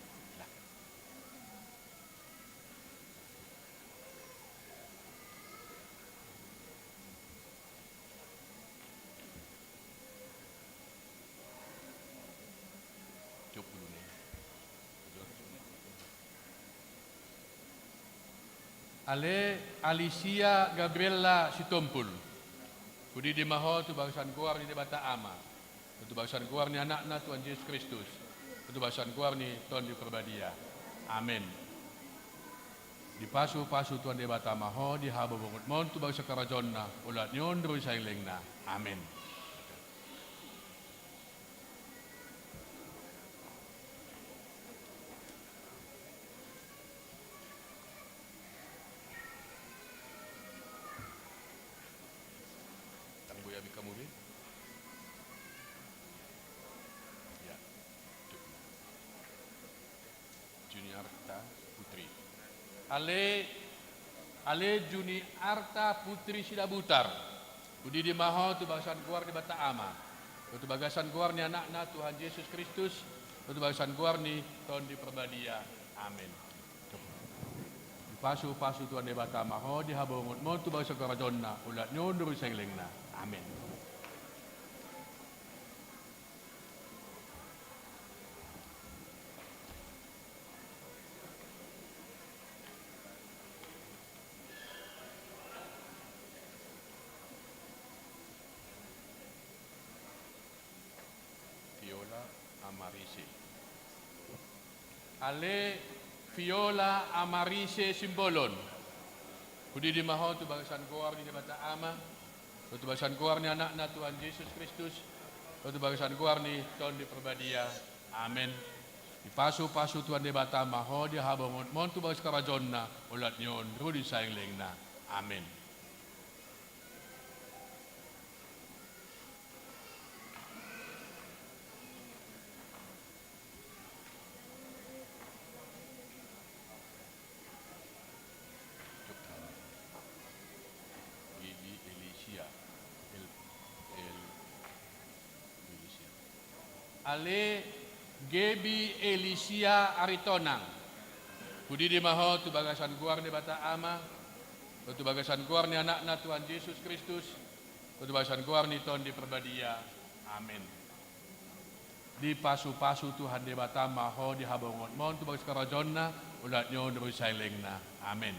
Ale Alicia Gabriela Sitompul. Budi di maho tu bagasan guar ni debata ama. Tu bagasan guar ni anak-na Tuhan Yesus Kristus. Tu bagasan guar ni Tuhan di perbadia. Amin. Di pasu-pasu Tuhan debata maho di habo bongot mon tu bagasan kerajonna ulat nyon ru sailengna. Amin. Ale Juni Arta Putri Sidabutar. Budi di maho tu bagasan guar di bata ama. Tu bagasan guar ni anak-na Tuhan Yesus Kristus. Tu bagasan guar ni Tuhan di perbadia. Amin. Di pasu-pasu Tuhan di bata maho di habongot mo tu bagasan kerajonna ulat nyon ru sangelengna. Amin. Ale Viola Amarise Simbolon. Kudi di maho tu bagasan kuar ni bata ama. Tu bagasan kuar ni anak na Tuhan Yesus Kristus. Tu bagasan kuar ni Tuhan di perbadia. Amin. Di pasu-pasu Tuhan di bata maho di habongon mon tu bagas karajon na ulat nyon rudi sayang leng na. Amin. Ale Gebi Elisia Aritonang. Kudi di maho tu bagasan guar ni bata ama. Tu bagasan guar ni anak na Tuhan Yesus Kristus. Tu bagasan guar ni Tuhan di perbadia. Amin. Di pasu-pasu Tuhan di bata maho di habongon. Mohon tu bagas karajon na ulat nyon dari saileng na. Amin.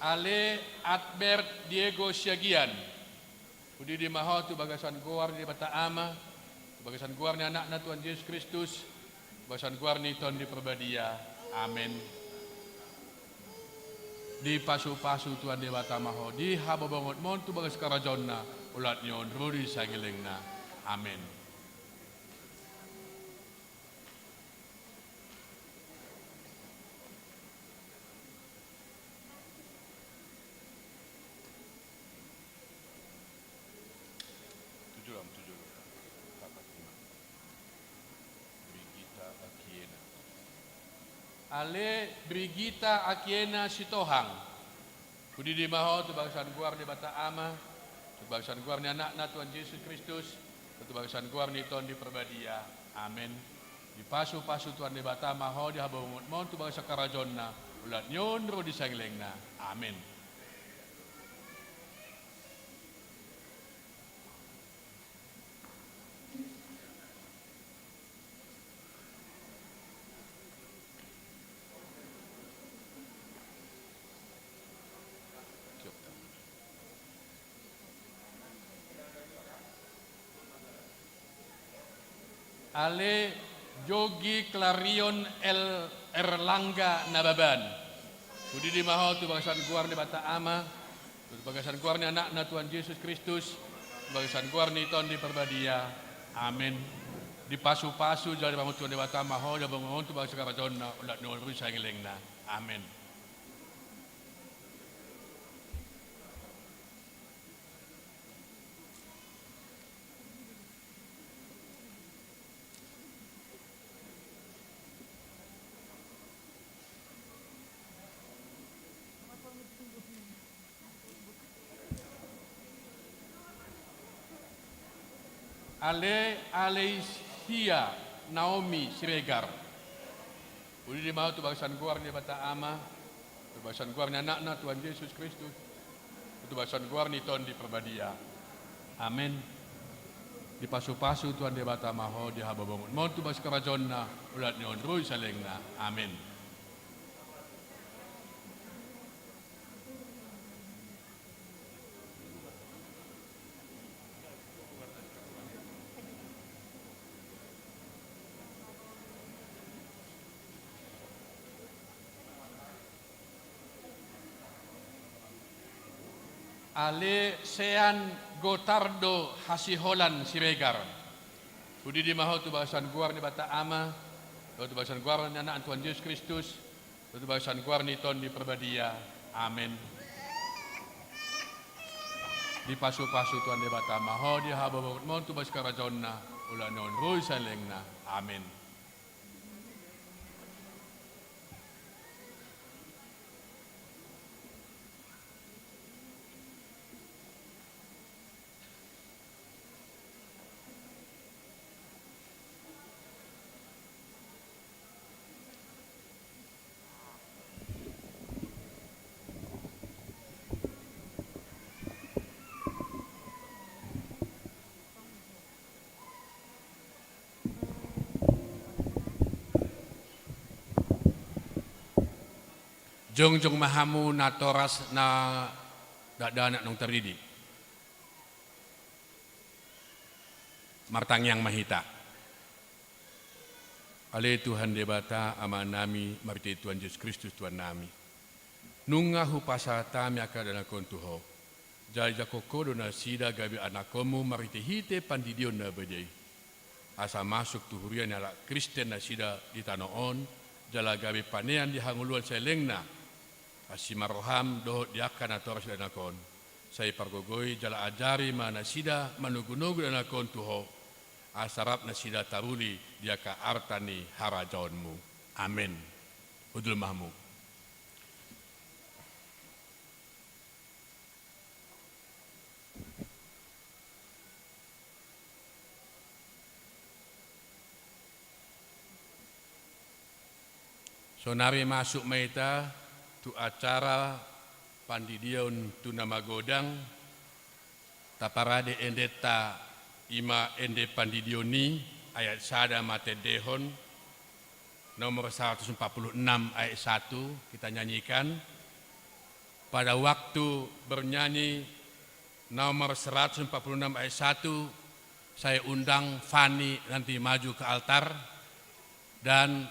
Ale Adbert Diego Siagian. Kudi di maho tu bagasan guar ni bata ama. Tu bagasan guar ni anak na Tuhan Yesus Kristus. Bagasan guar ni Tuhan di perbadia. Amin. Di pasu-pasu Tuhan di bata maho. Di hababongot mon tu bagas karajon na ulat nyon rudi sangiling na. Amin. Ale Brigita Akiena Sitohang. Kudi di maho tu bagasan guar di bata ama. Tu bagasan guar ni anak na Tuhan Yesus Kristus. Tu bagasan guar ni Tuhan di perbadia. Amin. Di pasu-pasu Tuhan di bata maho di habongut mon tu bagasan karajon na ulat nyon ro di sangleng na. Amin. Ale Jogi Clarion El Erlangga Nababan. Kudi di maho tu bagasan guar ni bata ama. Tu bagasan guar ni anak na Tuhan Yesus Kristus. Bagasan guar ni Tuhan di perbadia. Amin. Di pasu-pasu jadi bangun Tuhan di bata maho dia bangun tu bagasan karajon na ulat nol ru sangiling na. Amin. Ale Alesia Naomi Siregar. Uli di mahu tu bagasan guar ni bata ama. Tu bagasan guar ni anak na Tuhan Yesus Kristus. Tu bagasan guar ni Tuhan di perbadia. Amin. Di pasu-pasu Tuhan di bata maho di haba bangun. Mohon tu bagasan karajon na ulat nyon rui saleng na. Amin. Ale Sean Gotardo Hasiholan Siregar. Kudi di maho tu bagasan guar ni bata ama. Tu bagasan guar ni anak Tuhan Yesus Kristus. Tu bagasan guar ni Tuhan di perbadia. Amin. Di pasu-pasu Tuhan di bata maho di haba bangun mon tu bagasan karajon na ulah non rui saleng na. Amin. Jong mahamu na toras na dadanak nung teridi. Martang yang mahita. Ale Tuhan debata ama nami marti Tuhan Yesus Kristus Tuhan nami. Nunga hupasa tami akadana kontuho. Jai jakokodo na sida gabi anakomu marti hite pandidion na bejai. Asa masuk tuhurian ala Kristen na sida di tanoon. Jala gabi panean di hanguluan selengna. Asimaroham dohot diakan atoras danakon. Saya pargogoi jala ajari mana sida manugunugu danakon tuho. Asarap na sida taruli diaka artani harajaonmu. Amin. Udul mahmu. Sonari masuk maita tu acara pandidion tu nama godang taparade endeta ima ende pandidioni ayat sada mate dehon nomor 146 ayat 1 kita nyanyikan. Pada waktu bernyanyi nomor 146 ayat 1 saya undang Fani nanti maju ke altar, dan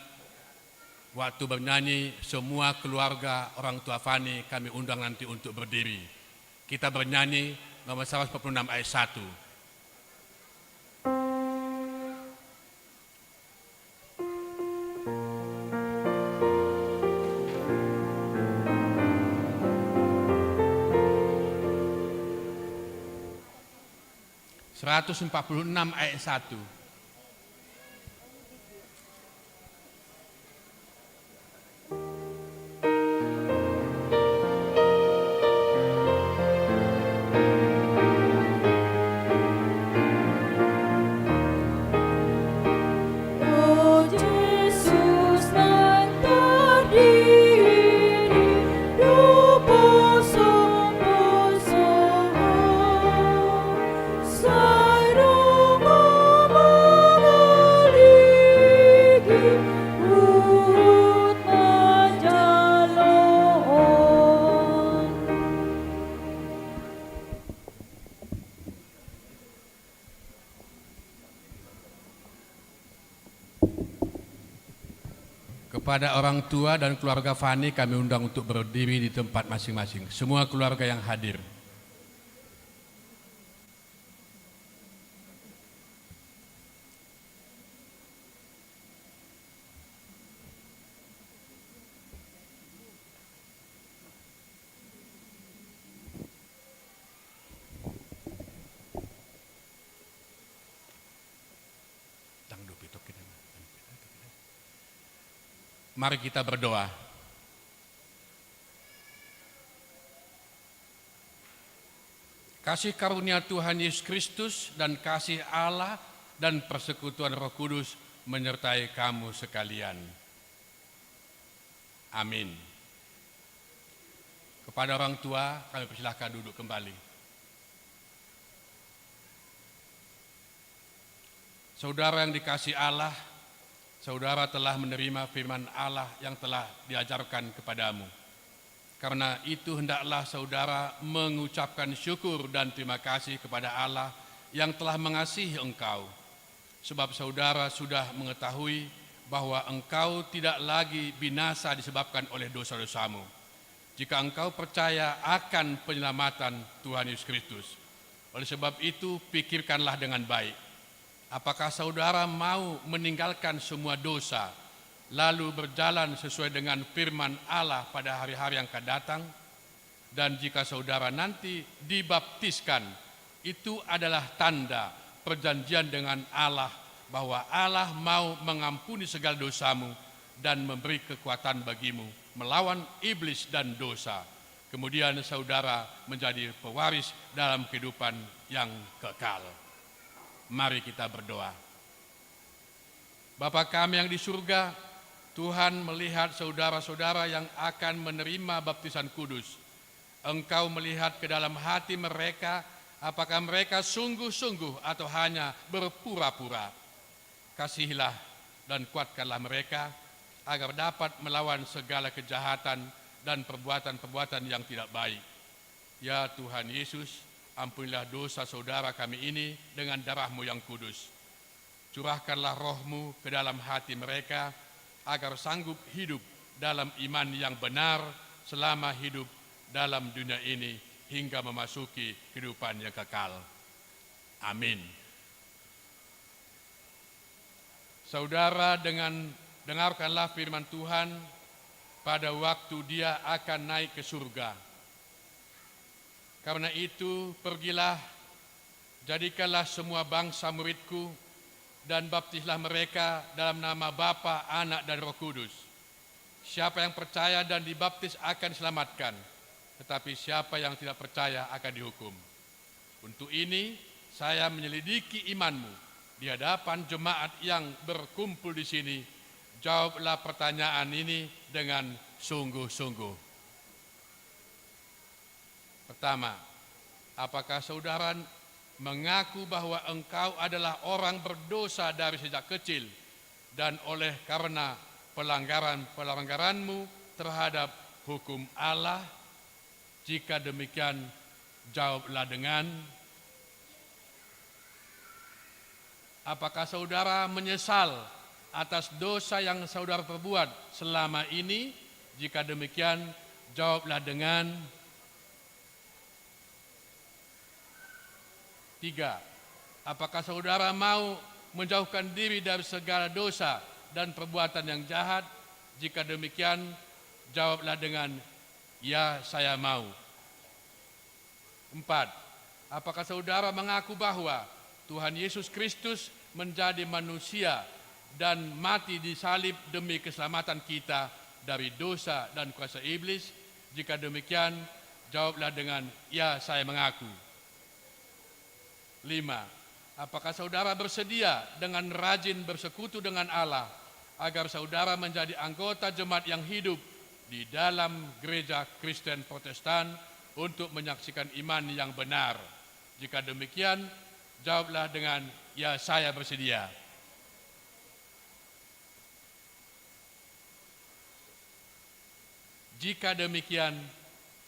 waktu bernyanyi semua keluarga orang tua Fani kami undang nanti untuk berdiri. Kita bernyanyi nomor 146 ayat 1. Seratus 146 ayat 1. Kepada orang tua dan keluarga Fani kami undang untuk berdiri di tempat masing-masing. Semua keluarga yang hadir. Mari kita berdoa. Kasih karunia Tuhan Yesus Kristus dan kasih Allah dan persekutuan Roh Kudus menyertai kamu sekalian. Amin. Kepada orang tua kami persilahkan duduk kembali. Saudara yang dikasihi Allah, saudara telah menerima firman Allah yang telah diajarkan kepadamu. Karena itu hendaklah saudara mengucapkan syukur dan terima kasih kepada Allah yang telah mengasihi engkau. Sebab saudara sudah mengetahui bahwa engkau tidak lagi binasa disebabkan oleh dosa-dosamu. Jika engkau percaya akan penyelamatan Tuhan Yesus Kristus. Oleh sebab itu pikirkanlah dengan baik. Apakah saudara mau meninggalkan semua dosa, lalu berjalan sesuai dengan firman Allah pada hari-hari yang akan datang? Dan jika saudara nanti dibaptiskan, itu adalah tanda perjanjian dengan Allah, bahwa Allah mau mengampuni segala dosamu dan memberi kekuatan bagimu melawan iblis dan dosa. Kemudian saudara menjadi pewaris dalam kehidupan yang kekal. Mari kita berdoa. Bapa kami yang di surga, Tuhan melihat saudara-saudara yang akan menerima baptisan kudus. Engkau melihat ke dalam hati mereka, apakah mereka sungguh-sungguh atau hanya berpura-pura. Kasihilah dan kuatkanlah mereka agar dapat melawan segala kejahatan dan perbuatan-perbuatan yang tidak baik. Ya Tuhan Yesus, ampunilah dosa saudara kami ini dengan darah-Mu yang kudus. Curahkanlah roh-Mu ke dalam hati mereka, agar sanggup hidup dalam iman yang benar selama hidup dalam dunia ini hingga memasuki kehidupan yang kekal. Amin. Saudara, dengarkanlah firman Tuhan pada waktu Dia akan naik ke surga. Karena itu, pergilah, jadikanlah semua bangsa muridku, dan baptislah mereka dalam nama Bapa, Anak, dan Roh Kudus. Siapa yang percaya dan dibaptis akan diselamatkan, tetapi siapa yang tidak percaya akan dihukum. Untuk ini, saya menyelidiki imanmu di hadapan jemaat yang berkumpul di sini. Jawablah pertanyaan ini dengan sungguh-sungguh. Pertama, apakah saudara mengaku bahwa engkau adalah orang berdosa dari sejak kecil dan oleh karena pelanggaranmu terhadap hukum Allah? Jika demikian, jawablah dengan apakah saudara menyesal atas dosa yang saudara perbuat selama ini? Jika demikian, jawablah dengan 3. Apakah saudara mau menjauhkan diri dari segala dosa dan perbuatan yang jahat? Jika demikian, jawablah dengan ya, saya mau. 4. Apakah saudara mengaku bahwa Tuhan Yesus Kristus menjadi manusia dan mati di salib demi keselamatan kita dari dosa dan kuasa iblis? Jika demikian, jawablah dengan ya, saya mengaku. 5. Apakah saudara bersedia dengan rajin bersekutu dengan Allah agar saudara menjadi anggota jemaat yang hidup di dalam gereja Kristen Protestan untuk menyaksikan iman yang benar? Jika demikian, jawablah dengan ya, saya bersedia. Jika demikian,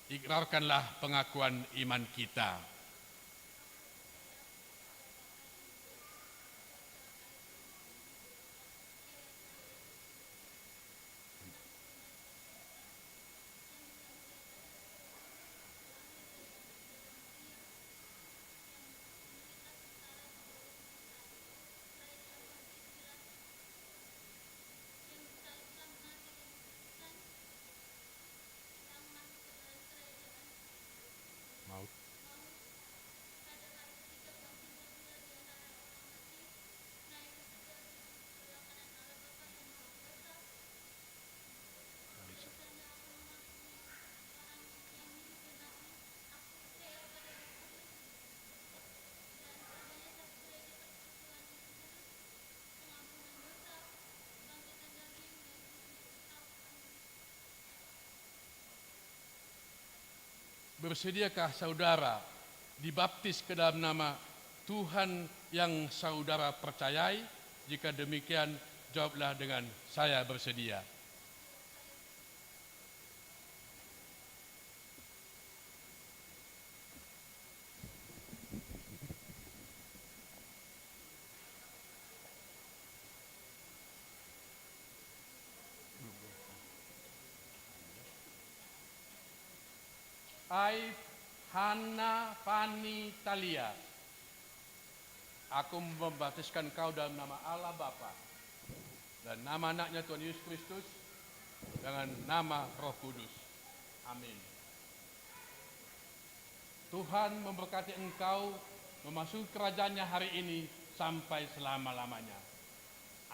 ikrarkanlah pengakuan iman kita. Bersediakah saudara dibaptis ke dalam nama Tuhan yang saudara percayai? Jika demikian, jawablah dengan saya bersedia. I, Hana Fani Talia, aku membaptiskan kau dalam nama Allah Bapa dan nama anaknya Tuhan Yesus Kristus dengan nama Roh Kudus. Amin. Tuhan memberkati engkau memasuki kerajaannya hari ini sampai selama-lamanya.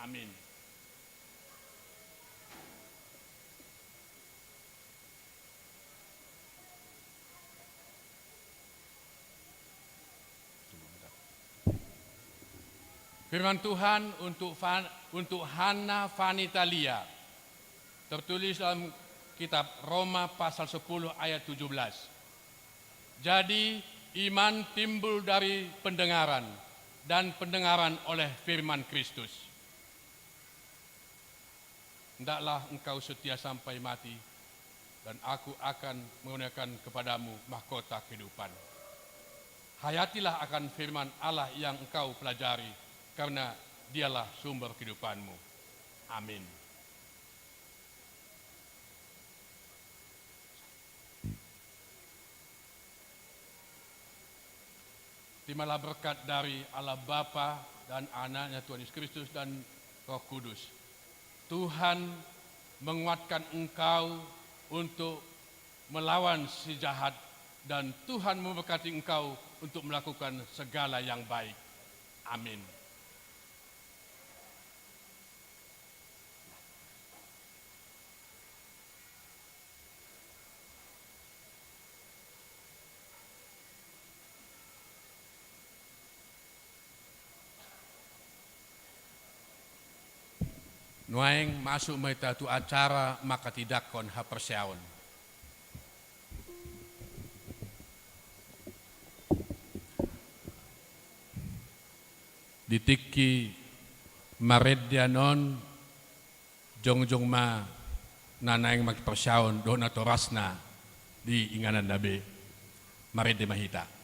Amin. Firman Tuhan untuk Hana Fani Talia tertulis dalam kitab Roma pasal 10 ayat 17. Jadi iman timbul dari pendengaran dan pendengaran oleh firman Kristus. Hendaklah engkau setia sampai mati dan aku akan menggunakan kepadamu mahkota kehidupan. Hayatilah akan firman Allah yang engkau pelajari, karena dialah sumber kehidupanmu. Amin. Terimalah berkat dari Allah Bapa dan Anaknya Tuhan Yesus Kristus dan Roh Kudus. Tuhan menguatkan engkau untuk melawan si jahat, dan Tuhan memberkati engkau untuk melakukan segala yang baik. Amin. Nuaing masuk mereka tu acara maka tidak kon hapersiaon. Ditiki maredianon jong ma nanaing mak persiaon do na torasna di inganan nabe marede mahita.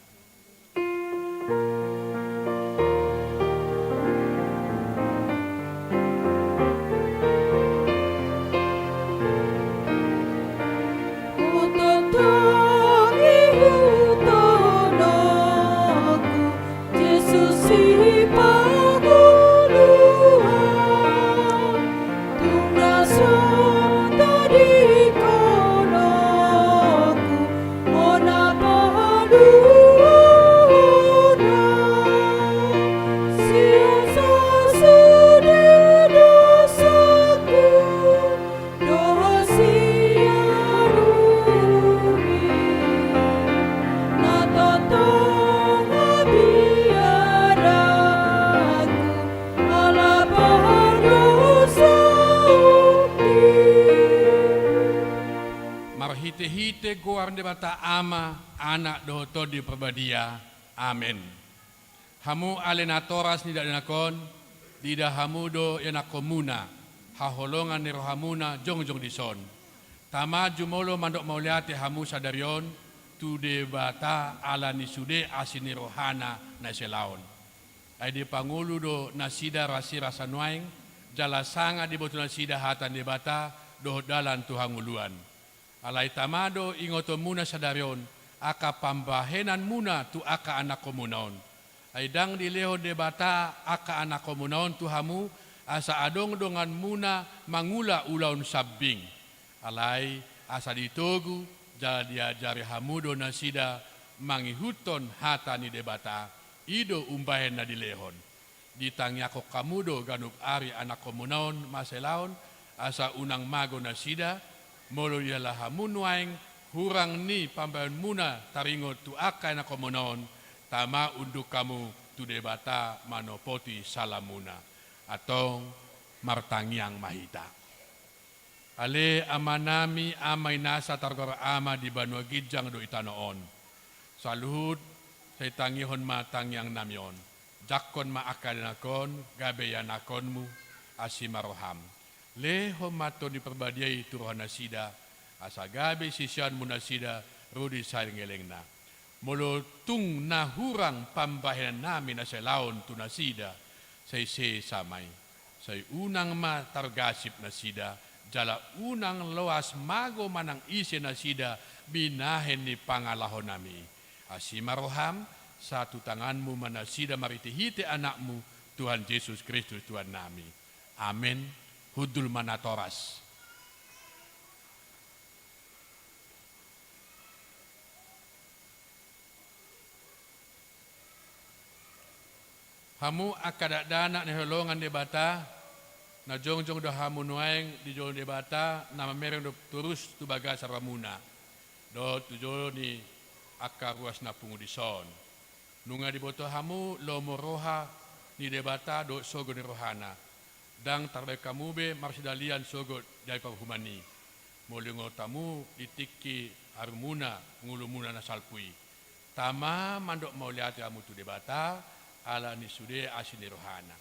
Hite-hite goar de bata ama anak dohoto di perbadia. Amen. Hamu alenatoras ni nakon dida hamudo yanakomuna haholongan ni rohamuna jong dison. Tama jumolo mandok mauliate hamu sadarion tu de bata ala ni sude asini rohana na selaon. Ai de pangulu do nasida rasi rasa nuaing jala sanga di botu nasida hatan de bata do dalan tuhanguluan. Alai tamado ingoto muna sadarion aka pambahenan muna tu aka anak komunaon. Aidang dileho debata aka anak komunaon tu hamu asa adong dongan muna mangula ulaun sabbing. Alai asa ditogu jala diajari hamudo nasida mangihuton hatani debata ido umbahen na dilehon. Ditangyako kamudo ganup ari anak komunaon maselaon asa unang mago nasida molo ialah hamunuaing hurang ni pambayan muna taringo tu akai na komonon tama unduk kamu tu debata manopoti salamuna atong martangyang mahita. Ale amanami amay nasa targor ama di banwa gidjang do itanoon. Saluhud sa itangihon matangyang namyon. Jakon maakal nakon gabeyan nakonmu asimaroham. Leho mato di perbadiai turuhan nasida asa gabe sisian munasida rudi saringeleng na molo tung nahurang pambahinan namin na selaon tu nasida say samay say unang matargasip nasida jala unang loas mago manang isi nasida binahen ni pangalahon nami asimaroham satu tanganmu manasida maritihite anakmu Tuhan Yesus Kristus Tuhan nami. Amin. Hudul manatoras. Hamu akadak dana ni holongan debata na jongjong do hamu nuaing di jol debata nama mereng do turus tu bagas ramuna do tu jol ni akar ruas na pungudison nunga di boto hamu lomo roha ni debata do sogo ni rohana dang tarbe kamube marsidalian sogot jai pahumani molingo tamu ditiki armuna ngulumuna nasalpui tama mandok mauliati amu tu debata ala ni sude asini rohana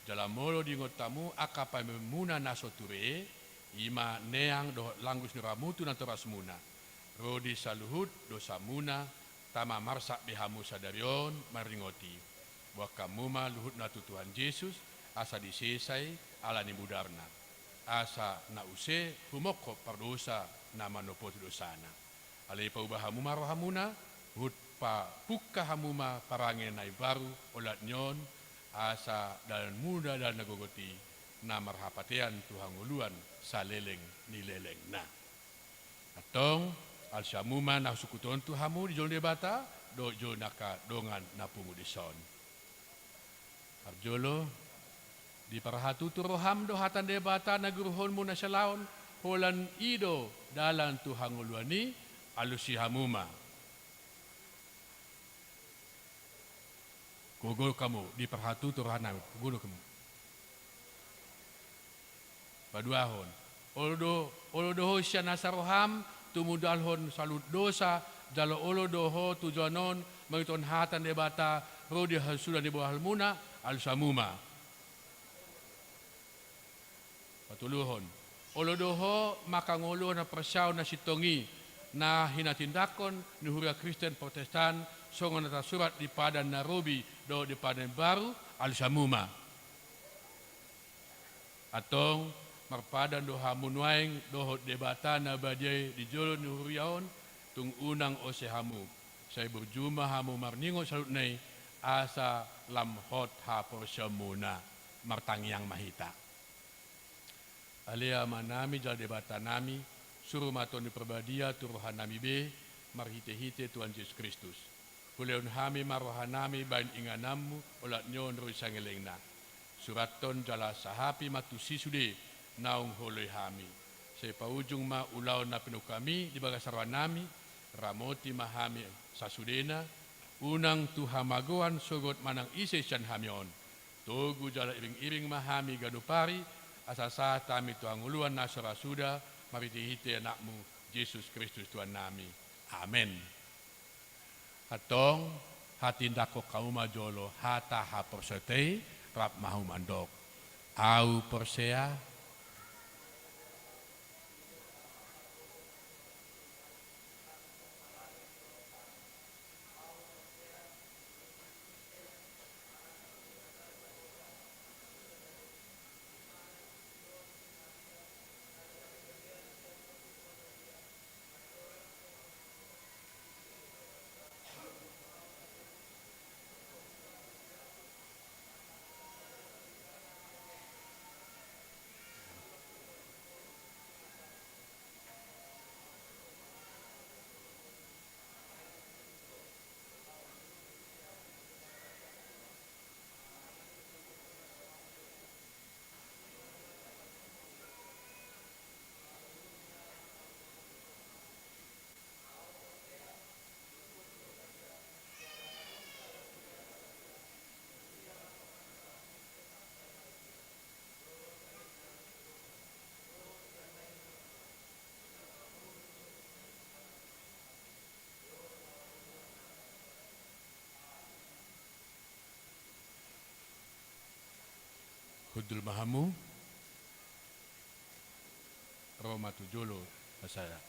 dalam molo di ngotamu akapa memuna nasoture Ima neang dohot langgus nuramutu nantoras muna. Rodi saluhut dosa muna tama marsak behamu sadarion maringoti. Wakamuma luhut natu Tuhan Yesus asa disesai alani budarna. Asa na use humoko pardosa nama nopoti dosana. Alai paubahamuma rohamuna hut pa pukka hamuma parangen nai baru olat nyon asa dalan muda dan nagogoti na marhapatean Tuhan uluan saleleng nileleng na. Atong al syamuma na sukuton Tuhamu di jol debata do jo naka dongan napungu dison. Arjolo di parahatu tu roham do hatan debata naguruhonmu na syalaon holan ido dalan Tuhan uluani alusi hamuma. Gogol kamu di perhatu tu rohana gulu kamu. Paduahon. Olodo ho siya nasa roham tumudalhon salut dosa jalo olodo ho tujonon mengiton hatan debata rodi hasuda di bawah muna al samuma. Patuluhon. Olodo ho makangolo na presyaw na sitongi na hinatindakon ni huria Kristen Protestan songon nata surat di padan Nairobi do di padan baru al samuma. Atong marpadan do hamunwaing do debata na badai di jolo ni huriaon tung unang osehamu. Saya berjumpa hamu marningo salut nei asa lam hot ha porsyamuna martangyang mahita. Alia manami jal debata nami suruh matoni perbadia turuhan nami be marhite-hite Tuhan Yesus Kristus. Kuleon hami marohanami bain inganamu olat nyon roi sangelengna. Suraton jala sahapi matusi sude naung holoi hami. Saya paujung ma ulau na pinu kami di bagasarwan nami ramoti mahami sasudena unang tuhamagoan sogot manang ise syan hamion. Togu jala iring-iring mahami gadupari asasa tami tuang uluan nasara suda maritihite anakmu Yesus Kristus Tuhan nami. Amen. Hatong hatindako kauma jolo hata ha persete rap mahu mandok. Au persea Hudul mahamu Roma tujolo saya.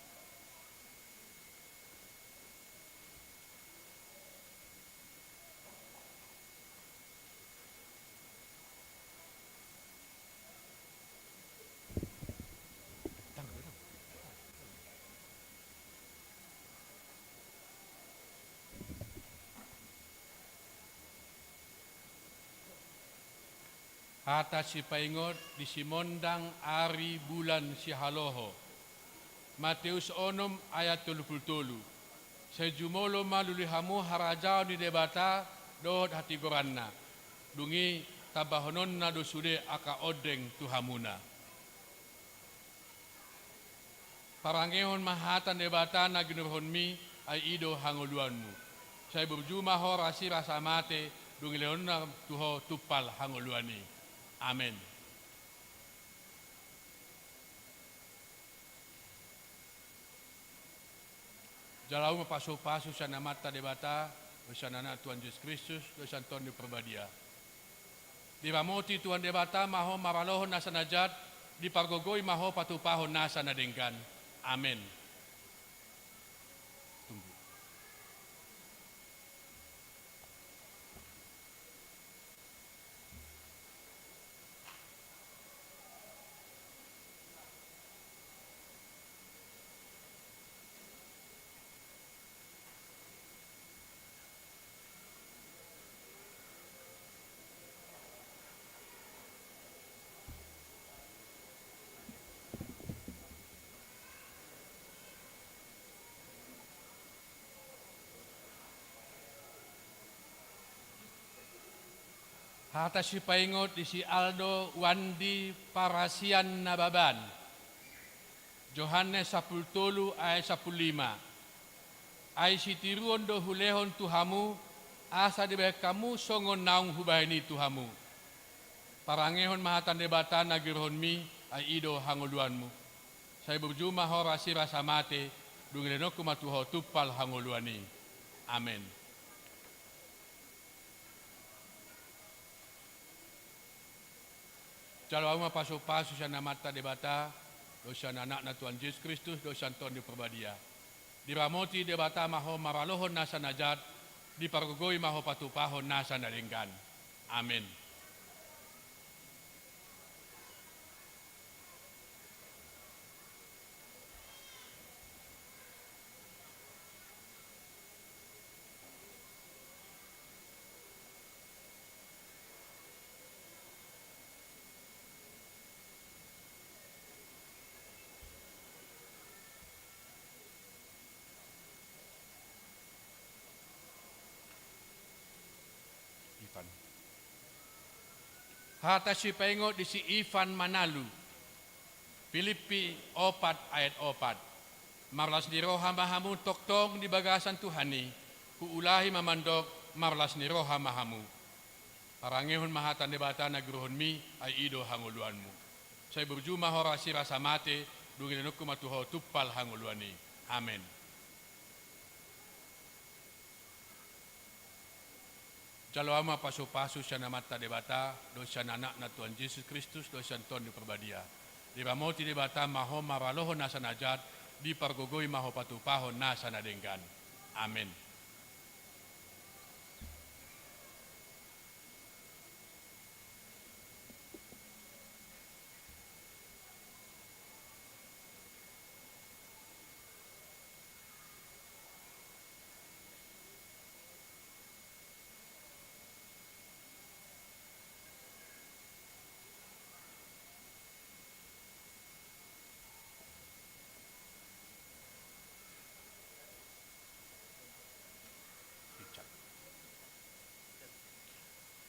Hata si paingot di simondang ari bulan si haloho. Mateus onom ayat 33. Sejumolo malulihamu harajau di debata dohot hati goranna. Dungi tabahonon na dosude aka odeng tuhamuna. Parangehon mahatan debata na ginurhon mi ay ido hangoluanmu. Saya berjumah ho rasi rasa mate dungi leon na tuho tupal hangoluani. Amen. Jalau pasu-pasu sana mata debata bersama anak Tuhan Yesus Kristus bersama Tuhan di perbadia. Di ramoti Tuhan debata maho maralohon nasanajat dipargogoi maho patupahon nasa nadengkan. Amin. Tunggu. Hata si paingot di si Aldo Wandi Parasian Nababan. Johannes 10 ayat 15. Ai si tiruon do hulehon tuhamu asa di kamu songon naung hubahini tuhamu. Parangehon mahatan debatan nagirhon mi ai ido hangoluanmu. Saya berjumah horasi rasa mate dungilenok matuho tupal hangoluani. Amin. Jalawama paso-paso siya namata debata, dosa anak na Tuhan Yesus Kristus, dosa Tuhan di perbadia. Diramoti debata maho maralohon nasa najat, dipargugoi maho patupahon nasa nalinggan. Amin. Hata si paingot di si Ivan Manalu. Filipi 4 ayat 4. Marlas ni roha mahamu toktong di bagasan Tuhani. Kuulahi mamandok marlas ni roha mahamu. Parangehon mahatan debata nagruhon mi ay ido hanguluanmu. Saya berjumah horasi rasa mate dungilenok matuho tupal hanguluani. Amin. Jalawama paso-paso siya namata debata, dosa anak na Tuhan Yesus Kristus, dosa Tuhan di perbadia. Di ramoti debata maho maralohon nasa najat, di pargogoi maho patupahon nasa nadenggan. Amin.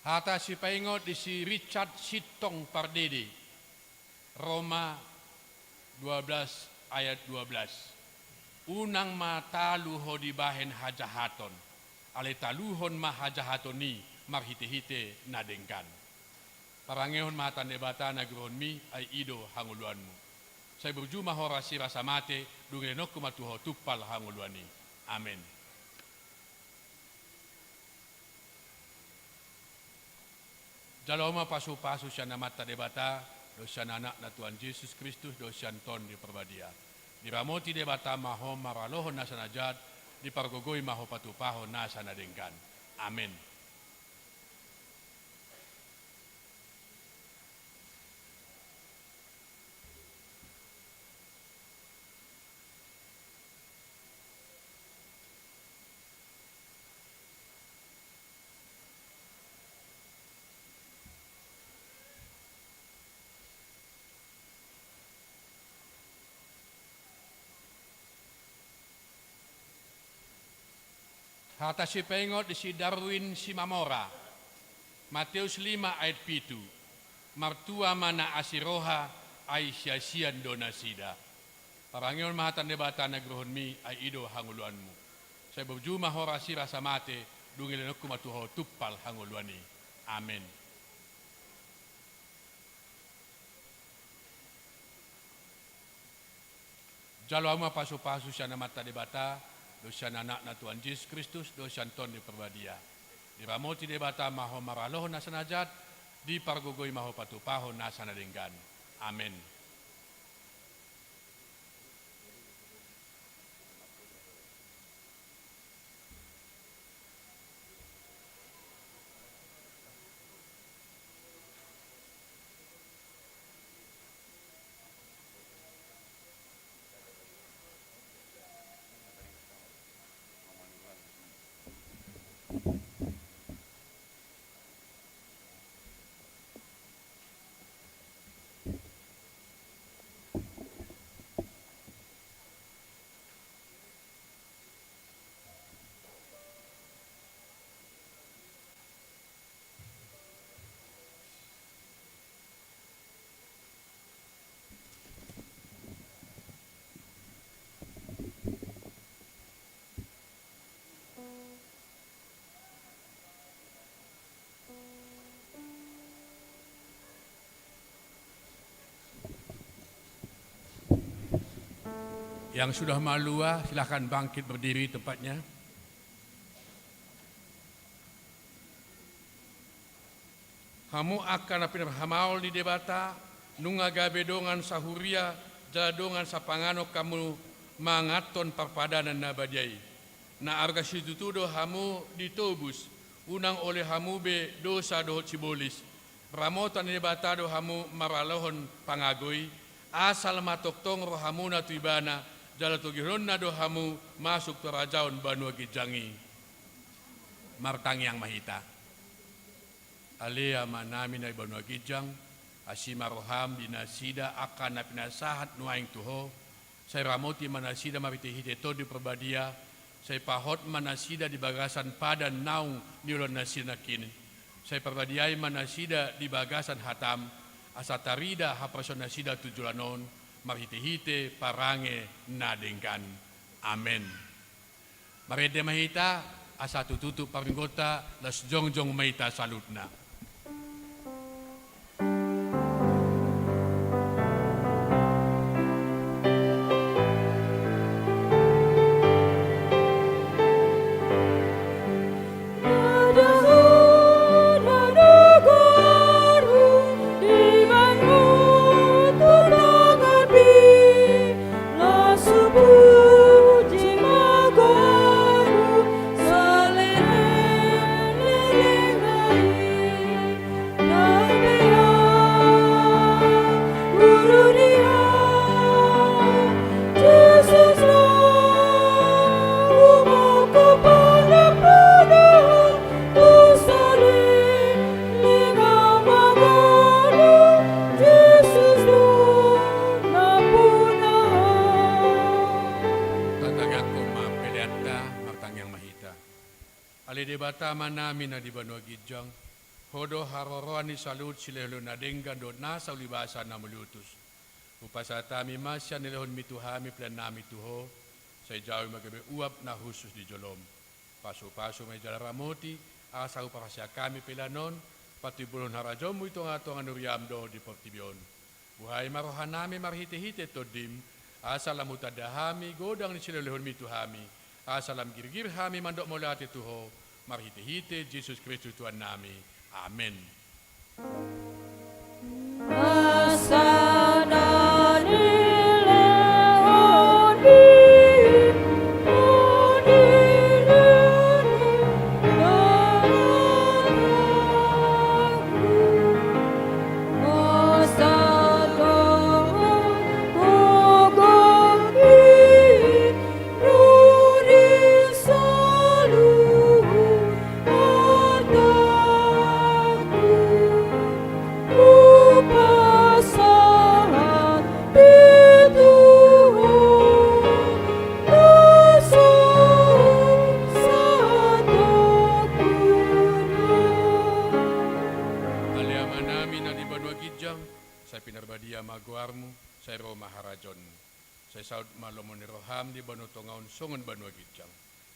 Hata si paingot di si Richard Sitong Pardede. Roma 12 ayat 12. Unang mataluho di bahen hajahaton. Ale taluhon mahajahatoni marhite-hite nadengkan. Parangehon matan debata nagron mi ay ido hanguluanmu. Saya berjumah horasi rasa mate dungilenok kumatuho tupal hanguluani. Amin. Jaloma paso-paso siya namata debata, dosa anak na Tuhan Yesus Kristus, dosa Tuhan di perbadia. Diramoti debata maho maralohon nasa najat, dipargogoi maho patupahon nasa nadengkan. Amin. Hata si pengot di si Darwin Simamora. Matius 5 ayat 7. Martua mana asiroha ay siasian donasida. Parangion mahatan debata nagrohon mi ay ido hanguluanmu. Saya berjumah horasi rasa mate dungilenok kumatuho tupal hanguluani. Amin. Jalawama paso-paso siya na mata debata, dosa anak na Tuhan Yesus Kristus, dosa Tuhan di perbadia. Diramoti debata maho maralohon nasa najat, di pargogoi maho patupahon nasa nadenggan. Amin. Yang sudah malua silahkan bangkit berdiri tempatnya. Hamu akan apin hamaul di debata nunga gabe dongan sahuria jadongan sapangano kamu mangaton parpadanan nabadiai. Na arga situtudo hamu ditobus unang oleh hamu be dosa dohot sibolis. Ramotan debata do hamu maralohon pangagoi asal matoktong rohamuna tuibana jalatogironna do hamu masuk terajaun Banua Gijangi martang yang mahita alea manami na Banua Gijang asima roham dinasida akan napinasahat nuaing tuho saya ramoti manasida mabitihite to di perbadia saya pahot manasida di bagasan padan naung niulon nasina kini saya perbadiai manasida di bagasan hatam asatarida haprason nasida tujulanon marhite-hite parange nadengkan. Amen. Marede mahita asa tutup paringgota las jongjong mahita salutna. Manami na di Banua Gijang, hodo haroroani salut silehlo na denggan do nasa ulibasa na mulutus. Upasatami masya nilehon mituhami plan nami tuho, sa jawi magabe uap na husus di jolom. Paso-paso may jalaramoti, asa upakasya kami pilanon, pati bulon harajomu ito nga ito nga nuriamdo di Portibion. Buhay marohan nami marhite-hite to dim, asa lamutadahami godang ni silehon mituhami, asa lam girgir hami mandok molati tuho, marhite-hite Yesus Kristus Tuhan nami. Amin. Saud malomon ni roham di Banua Tongaon songon Banua Gijang.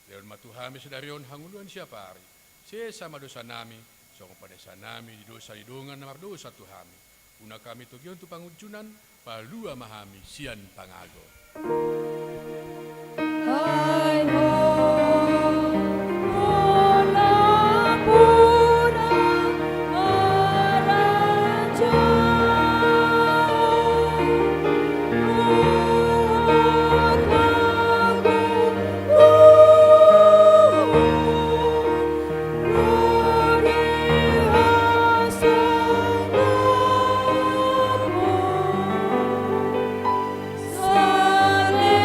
Leon matuhami sedarion hanguluan siapa hari. Sesama dosa nami, songon padesa nami di dosa hidungan namar dosa tuhami. Una kami togion tu pangujunan, palua mahami sian pangago. Hai ho. Sale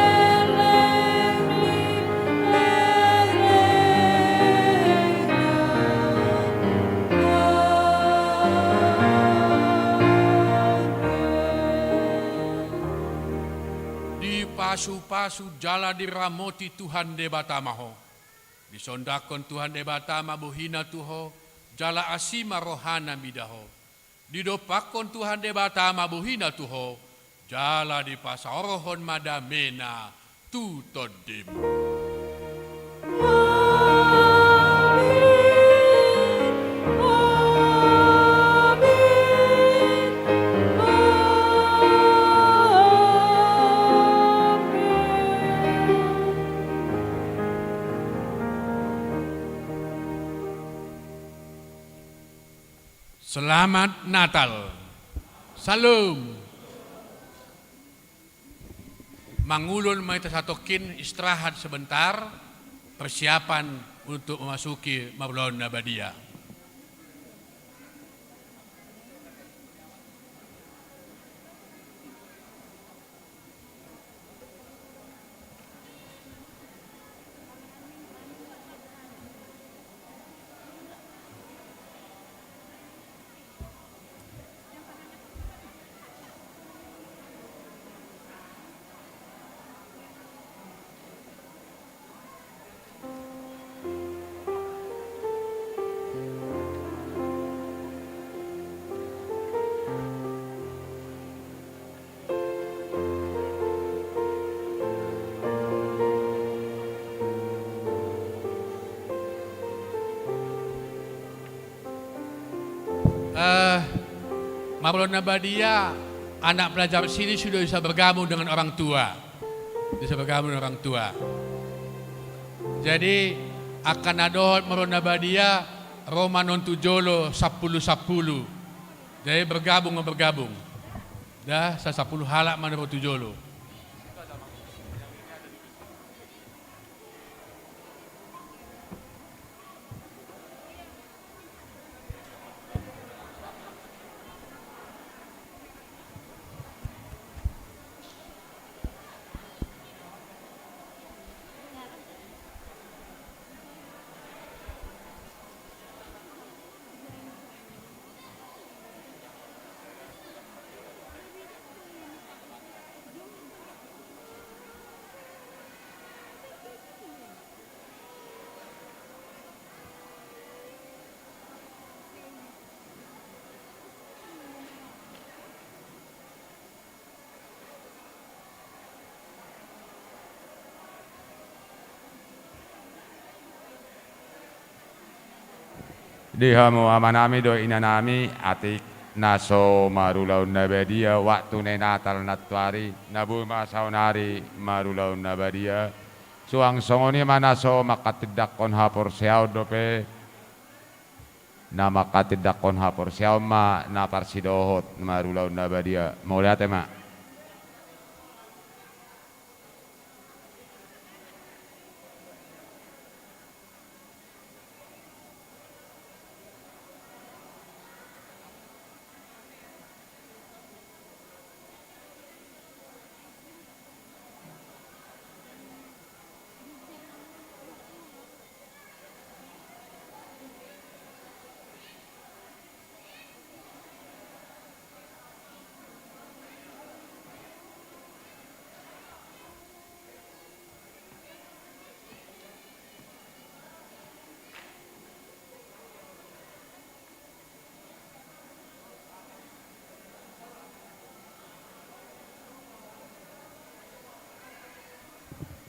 pasu-pasu jala diramoti Tuhan debatamaho. Disondakon Tuhan debatama buhina tuho, jala asima rohana midaho. Didopakon Tuhan debatama buhina tuho, jala di pasorohon madamena tutodim. Selamat Natal. Salam. Mangulun mai tasatokin istirahat sebentar, persiapan untuk memasuki Maulon Nabadia. Maulon Nabadia, anak pelajar sini sudah bisa bergabung dengan orang tua. Bisa bergabung dengan orang tua. Jadi akan ada Maulon Nabadia Roma non tujolo 10-10. Jadi bergabung. Dah 10 halak mana tujolo. Dihamu amanami do inanami atik naso marulaun nabadia waktu nenatal natwari nabu masaunari marulaun nabadia suang songoni manaso makatidakon hapor siau dope na makatidakon hapor siau ma na parsidohot marulaun nabadia mau lihat mak.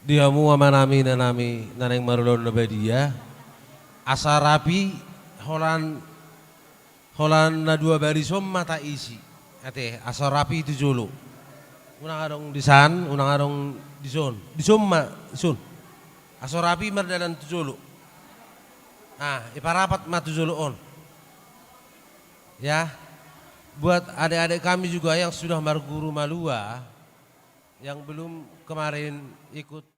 Diamu amanami nanami naneng marulon nabadia asa rapi holan na dua barisom mata isi ate asa rapi itu jolo unang arong disan unang arong dison ma sun asa rapi mardalan tu jolo iparapat ma tu jolo on ya buat adik-adik kami juga yang sudah marguru malua yang belum kemarin ikut